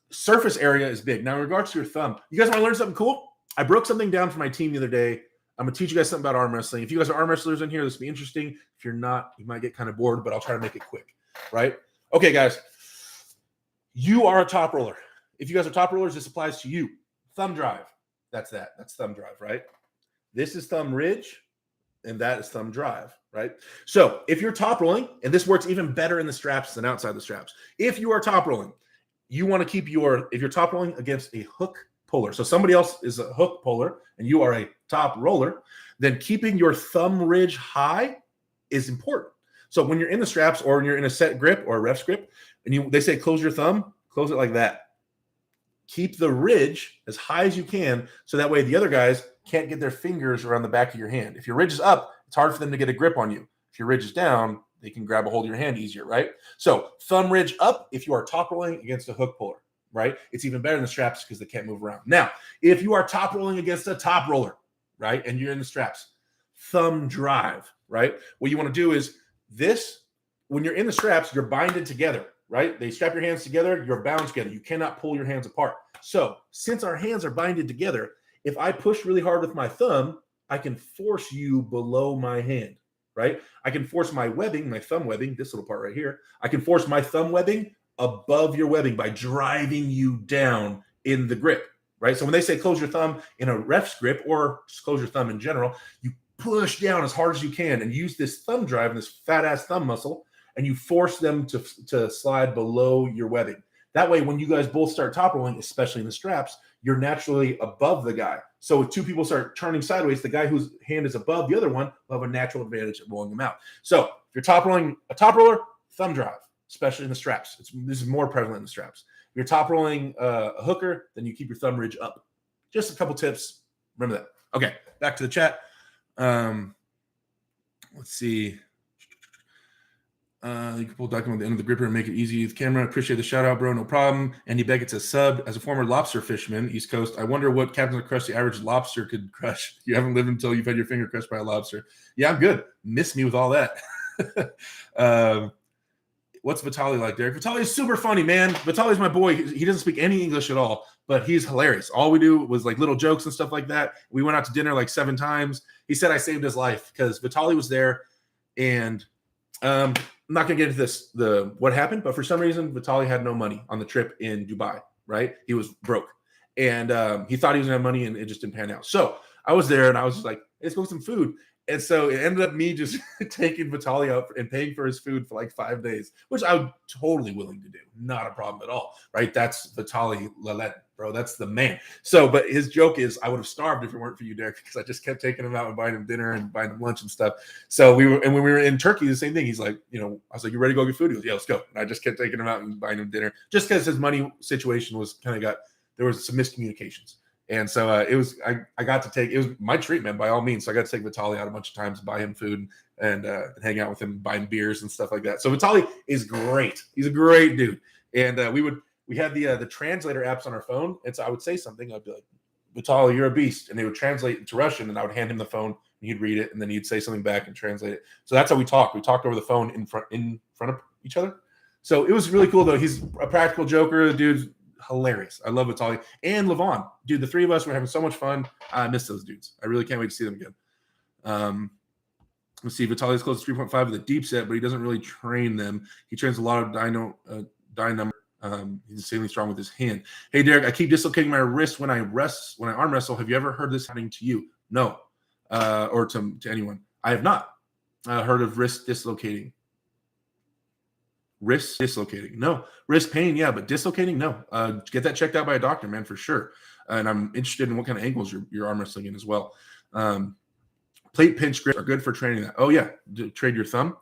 Speaker 1: Surface area is big. Now, in regards to your thumb, you guys want to learn something cool? I broke something down for my team the other day. I'm going to teach you guys something about arm wrestling. If you guys are arm wrestlers in here, this will be interesting. If you're not, you might get kind of bored, but I'll try to make it quick, right? Okay, guys. You are a top roller. If you guys are top rollers, this applies to you. Thumb drive. That's thumb drive, right? This is thumb ridge, and that is thumb drive, right? So if you're top rolling, and this works even better in the straps than outside the straps. If you are top rolling, you want to keep if you're top rolling against a hook puller. So somebody else is a hook puller, and you are a top roller, then keeping your thumb ridge high is important. So when you're in the straps or when you're in a set grip or a ref's grip, and they say close your thumb, close it like that. Keep the ridge as high as you can, so that way the other guys can't get their fingers around the back of your hand. If your ridge is up, it's hard for them to get a grip on you. If your ridge is down, they can grab a hold of your hand easier, right? So thumb ridge up if you are top rolling against a hook puller, right? It's even better in the straps because they can't move around. Now, if you are top rolling against a top roller, right, and you're in the straps, thumb drive, right? What you want to do is this, when you're in the straps, you're binded together, right? They strap your hands together, you're bound together. You cannot pull your hands apart. So since our hands are binded together, if I push really hard with my thumb, I can force you below my hand, right? I can force my webbing, my thumb webbing, this little part right here. I can force my thumb webbing above your webbing by driving you down in the grip, right? So when they say close your thumb in a ref's grip, or just close your thumb in general, you push down as hard as you can and use this thumb drive and this fat ass thumb muscle, and you force them to slide below your webbing. That way, when you guys both start top rolling, especially in the straps, you're naturally above the guy. So if two people start turning sideways, the guy whose hand is above the other one will have a natural advantage at rolling them out. So if you're top rolling a top roller, thumb drive, especially in the straps. This is more prevalent in the straps. If you're top rolling a hooker, then you keep your thumb ridge up. Just a couple tips. Remember that. Okay, back to the chat. Let's see. You can pull document the end of the gripper and make it easy with the camera. Appreciate the shout out, bro. No problem. Andy Beckett says, sub, as a former lobster fisherman, East Coast, I wonder what Captain Crush the average lobster could crush. You haven't lived until you've had your finger crushed by a lobster. Yeah, I'm good. Miss me with all that. What's Vitaly like, Derek? Vitaly's super funny, man. Vitaly's my boy. He doesn't speak any English at all, but he's hilarious. All we do was like little jokes and stuff like that. We went out to dinner like 7 times. He said I saved his life because Vitaly was there, and I'm not going to get into what happened, but for some reason, Vitaly had no money on the trip in Dubai, right? He was broke, and he thought he was going to have money, and it just didn't pan out. So I was there, and I was just like, let's go get some food. And so it ended up me just taking Vitaly out and paying for his food for like 5 days, which I'm totally willing to do. Not a problem at all, right? That's Vitaly Lalette, bro. That's the man. So, but his joke is, I would have starved if it weren't for you, Derek, because I just kept taking him out and buying him dinner and buying him lunch and stuff. So when we were in Turkey, the same thing. He's like, I was like, you ready to go get food? He goes, yeah, let's go. And I just kept taking him out and buying him dinner just because his money situation was there was some miscommunications. And so I got to take, it was my treatment by all means. So I got to take Vitaly out a bunch of times, buy him food and hang out with him, buy him beers and stuff like that. So Vitaly is great. He's a great dude. And we had the translator apps on our phone. And so I would say something. I'd be like, Vitaly, you're a beast. And they would translate into Russian and I would hand him the phone and he'd read it. And then he'd say something back and translate it. So that's how we talked. We talked over the phone in front of each other. So it was really cool though. He's a practical joker. The dude's hilarious. I love Vitaly and Levon. Dude, the three of us were having so much fun. I miss those dudes. I really can't wait to see them again. Let's see. Vitaly's close to 3.5 with a deep set, but he doesn't really train them. He trains a lot of dynamo. He's insanely strong with his hand. Hey, Derek, I keep dislocating my wrist when I arm wrestle. Have you ever heard this happening to you? No. Or to anyone. I have not heard of wrist dislocating. Wrist dislocating. No. Wrist pain, yeah, but dislocating, no. Get that checked out by a doctor, man, for sure. And I'm interested in what kind of angles you're arm wrestling in as well. Plate pinch grips are good for training that. Oh, yeah. Trade your thumb.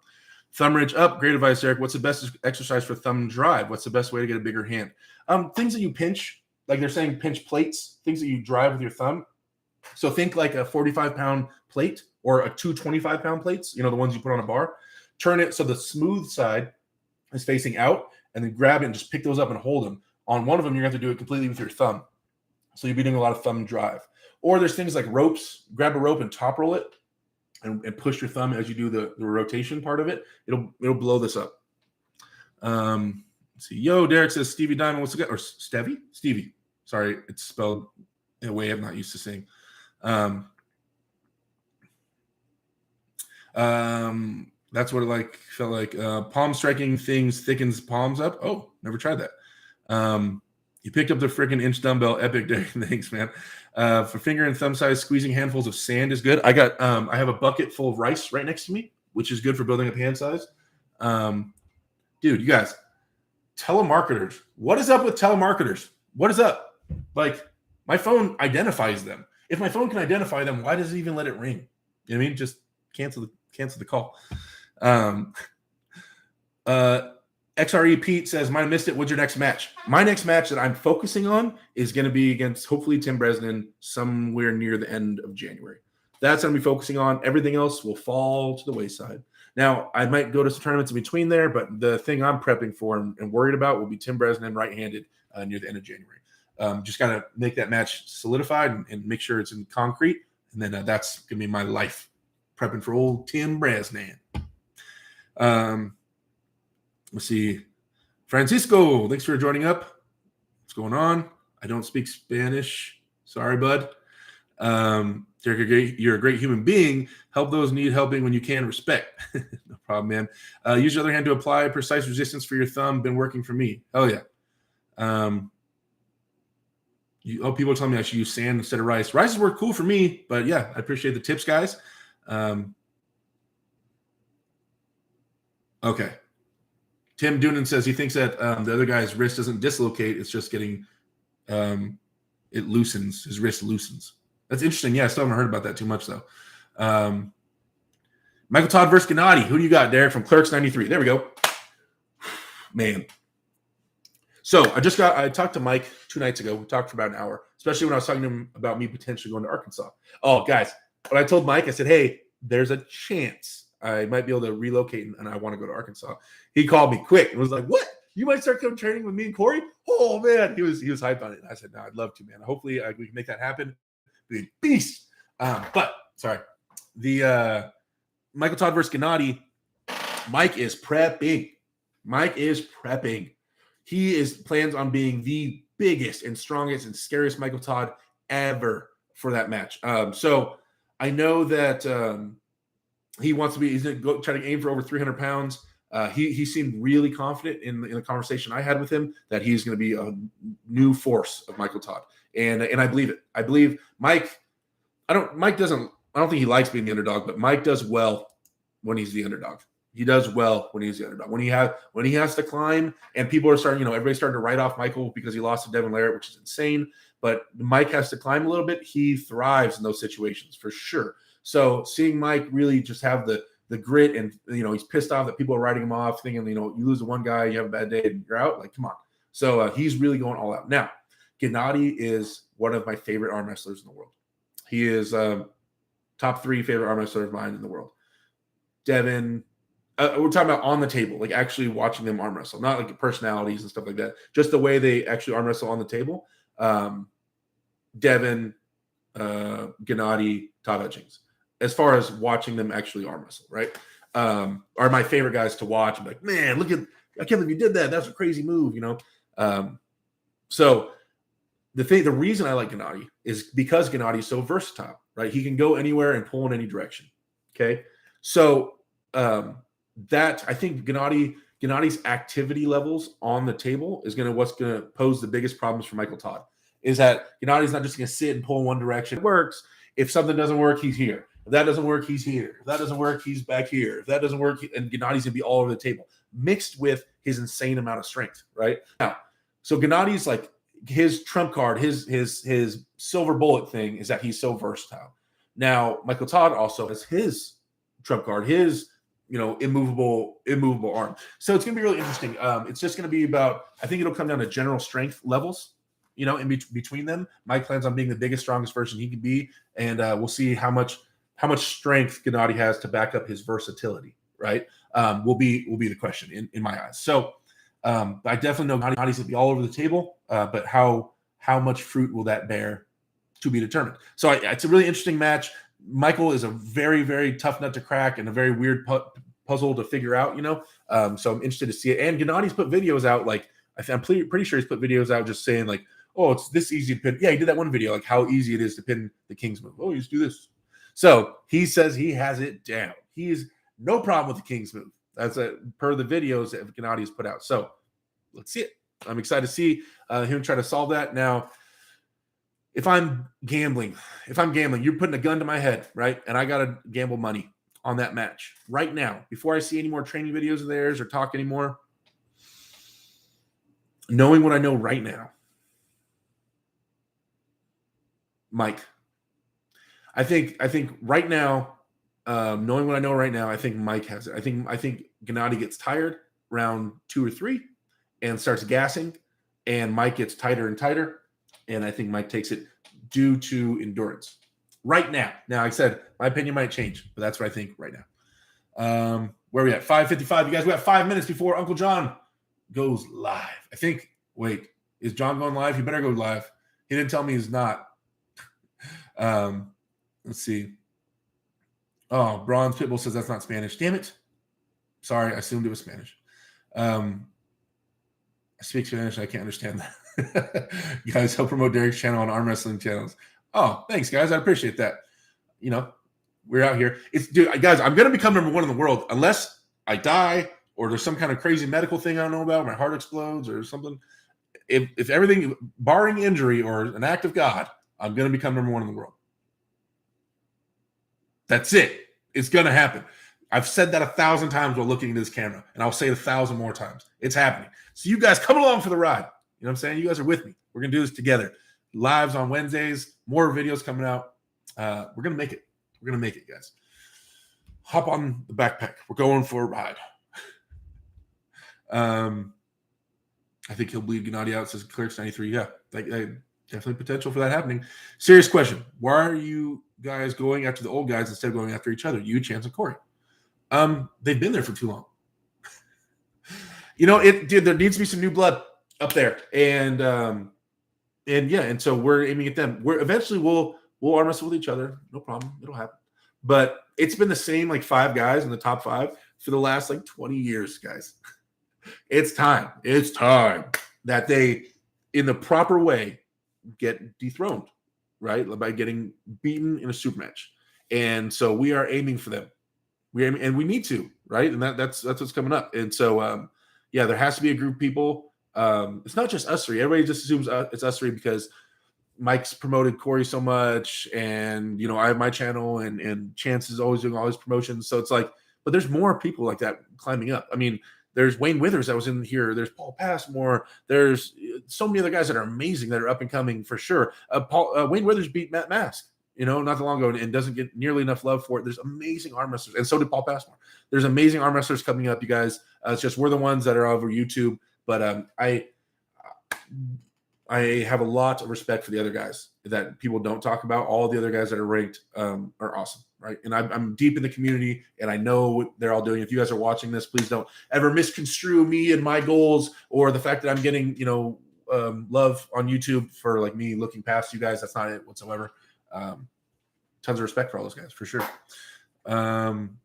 Speaker 1: Thumb ridge up. Great advice, Eric. What's the best exercise for thumb drive? What's the best way to get a bigger hand? Things that you pinch, like they're saying pinch plates, things that you drive with your thumb. So think like a 45-pound plate or two 25-pound plates, the ones you put on a bar. Turn it so the smooth side is facing out, and then grab it and just pick those up and hold them. On one of them, you're going to have to do it completely with your thumb. So you'll be doing a lot of thumb drive. Or there's things like ropes. Grab a rope and top roll it and push your thumb as you do the rotation part of it. It'll blow this up. Let's see. Yo, Derek says Stevie Diamond. What's it got? Or Stevie? Stevie. Sorry, it's spelled in a way I'm not used to saying. That's what it felt like. Palm striking things thickens palms up. Oh, never tried that. You picked up the freaking inch dumbbell. Epic day. Thanks, man. For finger and thumb size, squeezing handfuls of sand is good. I have a bucket full of rice right next to me, which is good for building up hand size. Dude, you guys, telemarketers. What is up with telemarketers? What is up? Like, my phone identifies them. If my phone can identify them, why does it even let it ring? You know what I mean? Just cancel the call. XRE Pete says, mine missed it. What's your next match? My next match that I'm focusing on is going to be against hopefully Tim Bresnan somewhere near the end of January. That's going to be focusing on. Everything else will fall to the wayside. Now, I might go to some tournaments in between there, but the thing I'm prepping for and worried about will be Tim Bresnan right-handed near the end of January. Just got to make that match solidified and make sure it's in concrete. And then that's going to be my life, prepping for old Tim Bresnan. Let's see. Francisco, thanks for joining up. What's going on? I don't speak Spanish. Sorry, bud. Derek, you're a great human being. Help those need helping when you can. Respect. No problem, man. Use your other hand to apply precise resistance for your thumb. Been working for me. Hell yeah. People are telling me I should use sand instead of rice. Rice work cool for me, but yeah, I appreciate the tips, guys. Okay. Tim Doonan says he thinks that the other guy's wrist doesn't dislocate. It's just getting it loosens. His wrist loosens. That's interesting. Yeah, I still haven't heard about that too much, though. Michael Todd versus Gennady. Who do you got, Derek, from Clerks 93? There we go. Man. So I talked to Mike 2 nights ago. We talked for about an hour, especially when I was talking to him about me potentially going to Arkansas. Oh, guys, when I told Mike, I said, hey, there's a chance I might be able to relocate and I want to go to Arkansas. He called me quick and was like, what? You might start coming training with me and Corey? Oh, man. He was hyped on it. And I said, no, I'd love to, man. Hopefully we can make that happen. Be a beast. But sorry. The Michael Todd versus Gennady, Mike is prepping. He plans on being the biggest and strongest and scariest Michael Todd ever for that match. So I know that he's going to go try to aim for over 300 pounds. He seemed really confident in the conversation I had with him that he's going to be a new force of Michael Todd. And I believe it. I believe Mike doesn't I don't think he likes being the underdog, but Mike does well when he's the underdog. He does well when he's the underdog. When he has to climb, and people are starting, everybody's starting to write off Michael because he lost to Devin Larratt, which is insane. But Mike has to climb a little bit. He thrives in those situations for sure. So seeing Mike really just have the grit, and he's pissed off that people are writing him off, thinking you lose to one guy, you have a bad day, and you're out. Like, come on. So he's really going all out. Now, Gennady is one of my favorite arm wrestlers in the world. He is top 3 favorite arm wrestler of mine in the world. Devin, we're talking about on the table, like actually watching them arm wrestle, not like personalities and stuff like that. Just the way they actually arm wrestle on the table. Devin, Gennady, Todd Hutchings. As far as watching them actually arm wrestle, right? Are my favorite guys to watch. I'm like, man, I can't believe you did that. That's a crazy move, So the reason I like Gennady is because Gennady is so versatile, right? He can go anywhere and pull in any direction. Okay. So that I think Gennady's activity levels on the table is what's gonna pose the biggest problems for Michael Todd. Is that Gennady's not just gonna sit and pull in one direction. It works. If something doesn't work, he's here. If that doesn't work, he's here. If that doesn't work, he's back here. If that doesn't work, and Gennady's gonna be all over the table, mixed with his insane amount of strength, right? Now, so Gennady's like his trump card, his silver bullet thing is that he's so versatile. Now, Michael Todd also has his trump card, his immovable arm. So it's gonna be really interesting. It's just gonna be about, I think it'll come down to general strength levels, in between them. Mike plans on being the biggest, strongest version he can be, and we'll see how much strength Gennady has to back up his versatility, right? Will be the question in my eyes. So I definitely know Gennady's gonna be all over the table, but how much fruit will that bear to be determined. So it's a really interesting match. Michael is a very, very tough nut to crack and a very weird puzzle to figure out, So I'm interested to see it. And Gennady's put videos out, like I'm pretty sure he's put videos out just saying like, oh, it's this easy to pin. Yeah, he did that one video, like how easy it is to pin the King's move. Oh, you just do this. So he says he has it down. He's no problem with the King's move. That's per the videos that Gennady has put out. So let's see it. I'm excited to see him try to solve that. Now, if I'm gambling, you're putting a gun to my head, right? And I got to gamble money on that match right now before I see any more training videos of theirs or talk anymore. Knowing what I know right now, Mike, I think right now, knowing what I know right now, I think Mike has it. I think Gennady gets tired round 2 or 3 and starts gassing, and Mike gets tighter and tighter. And I think Mike takes it due to endurance right now. Now, like I said, my opinion might change, but that's what I think right now. Where are we at? 5:55. You guys, we have 5 minutes before Uncle John goes live. I think, wait, is John going live? He better go live. He didn't tell me he's not. Let's see. Oh, Bronze Pitbull says that's not Spanish. Damn it. Sorry, I assumed it was Spanish. I speak Spanish. I can't understand that. You guys help promote Derek's channel on arm wrestling channels. Oh, thanks, guys. I appreciate that. We're out here. Dude, guys, I'm going to become number 1 in the world unless I die or there's some kind of crazy medical thing I don't know about, my heart explodes or something. If everything, barring injury or an act of God, I'm going to become number 1 in the world. That's it. It's going to happen. I've said that 1,000 times while looking into this camera, and I'll say it 1,000 more times. It's happening. So you guys come along for the ride. You know what I'm saying? You guys are with me. We're going to do this together. Lives on Wednesdays, more videos coming out. We're going to make it. We're going to make it, guys. Hop on the backpack. We're going for a ride. I think he'll bleed Gennady out, says Clerks 93. Yeah, definitely potential for that happening. Serious question. Why are you guys going after the old guys instead of going after each other? You, Chance, and Corey. They've been there for too long. There needs to be some new blood up there. And so we're aiming at them. We'll arm wrestle with each other. No problem. It'll happen. But it's been the same, like 5 guys in the top 5 for the last 20 years, guys. It's time. It's time that they, in the proper way, get dethroned, right? By getting beaten in a super match. And so we are aiming for them. And we need to, right? And that's what's coming up. And so, there has to be a group of people. It's not just us 3. Everybody just assumes it's us 3 because Mike's promoted Corey so much, and I have my channel, and Chance is always doing all his promotions. So it's like, but there's more people like that climbing up. I mean, there's Wayne Withers that was in here. There's Paul Passmore. There's so many other guys that are amazing that are up and coming for sure. Wayne Withers beat Matt Mask, not that long ago, and doesn't get nearly enough love for it. There's amazing arm wrestlers, and so did Paul Passmore. There's amazing arm wrestlers coming up, you guys. It's just we're the ones that are over YouTube, but I have a lot of respect for the other guys that people don't talk about. All the other guys that are ranked are awesome, right? And I'm deep in the community, and I know what they're all doing. If you guys are watching this, please don't ever misconstrue me and my goals or the fact that I'm getting, love on YouTube for like me looking past you guys. That's not it whatsoever. Tons of respect for all those guys, for sure. Tim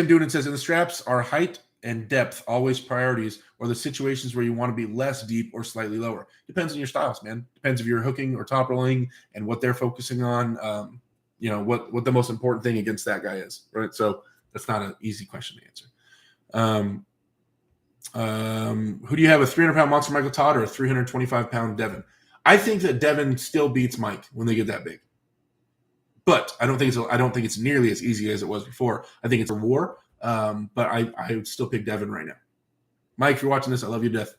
Speaker 1: Doonan says, in the straps, are height and depth always priorities, or the situations where you want to be less deep or slightly lower? Depends on your styles, man. Depends if you're hooking or top rolling and what they're focusing on. What the most important thing against that guy is, right? So that's not an easy question to answer. Who do you have, a 300-pound monster Michael Todd or a 325-pound Devin? I think that Devin still beats Mike when they get that big, but I don't think it's nearly as easy as it was before. I think it's a war. But I would still pick Devin right now. Mike, if you're watching this, I love you to death.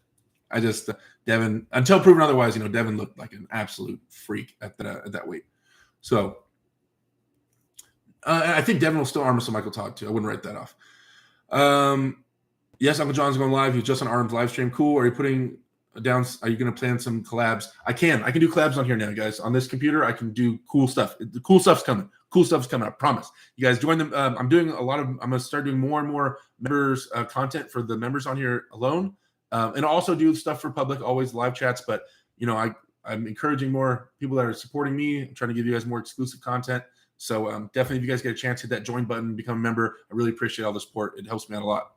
Speaker 1: I just Devin, until proven otherwise, Devin looked like an absolute freak at that weight. So I think Devin will still arm wrestle Michael Todd too. I wouldn't write that off. Yes, Uncle John's going live. He's just on Arm's live stream. Cool. Are you putting down? Are you going to plan some collabs? I can do collabs on here now, guys. On this computer, I can do cool stuff. The cool stuff's coming. Cool stuff's coming. I promise. You guys join them. I'm going to start doing more and more members content for the members on here alone, and also do stuff for public. Always live chats, but I'm encouraging more people that are supporting me. I'm trying to give you guys more exclusive content. So definitely, if you guys get a chance, hit that join button, become a member. I really appreciate all the support. It helps me out a lot.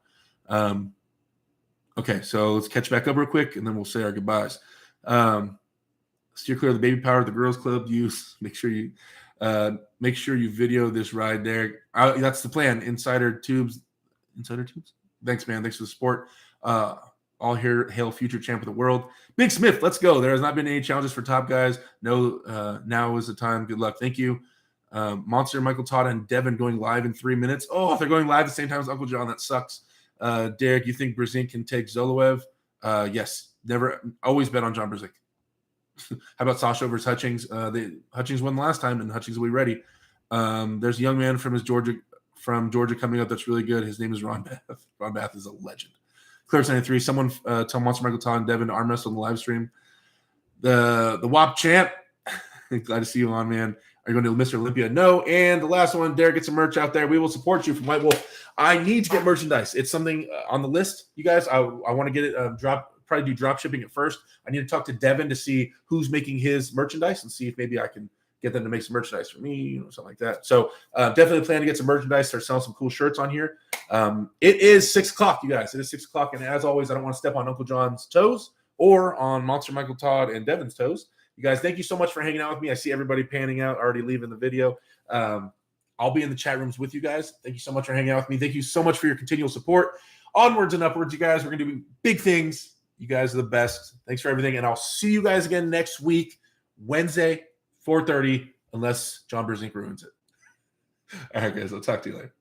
Speaker 1: Okay, so let's catch back up real quick, and then we'll say our goodbyes. Steer clear of the baby power the girls club use. Make sure you video this ride there. That's the plan. Insider tubes. Thanks, man. Thanks for the support. All here, hail future champ of the world. Big Smith, let's go. There has not been any challenges for top guys. No, now is the time. Good luck. Thank you. Monster, Michael Todd, and Devin going live in 3 minutes. Oh, if they're going live at the same time as Uncle John, that sucks. Derek, you think Brzezinski can take Zoloev? Yes. Never. Always bet on John Brzezinski. How about Sasha versus Hutchings? Hutchings won last time, and Hutchings will be ready. There's a young man from Georgia coming up that's really good. His name is Ron Bath. Ron Bath is a legend. Clear93, someone tell Monster Michael Todd and Devin to arm wrestle on the live stream. The WAP champ. Glad to see you on, man. Are you going to Mr. Olympia? No. And the last one, Derek, get some merch out there. We will support you from White Wolf. I need to get merchandise. It's something on the list, you guys. I want to get it probably do drop shipping at first. I need to talk to Devin to see who's making his merchandise and see if maybe I can get them to make some merchandise for me, something like that. So definitely plan to get some merchandise, start selling some cool shirts on here. It is 6 o'clock, you guys. It is 6 o'clock. And as always, I don't want to step on Uncle John's toes or on Monster Michael Todd and Devin's toes. You guys, thank you so much for hanging out with me. I see everybody panning out, already leaving the video. I'll be in the chat rooms with you guys. Thank you so much for hanging out with me. Thank you so much for your continual support. Onwards and upwards, you guys. We're going to do big things. You guys are the best. Thanks for everything. And I'll see you guys again next week, Wednesday, 4:30, unless John Brzezinski ruins it. All right, guys. I'll talk to you later.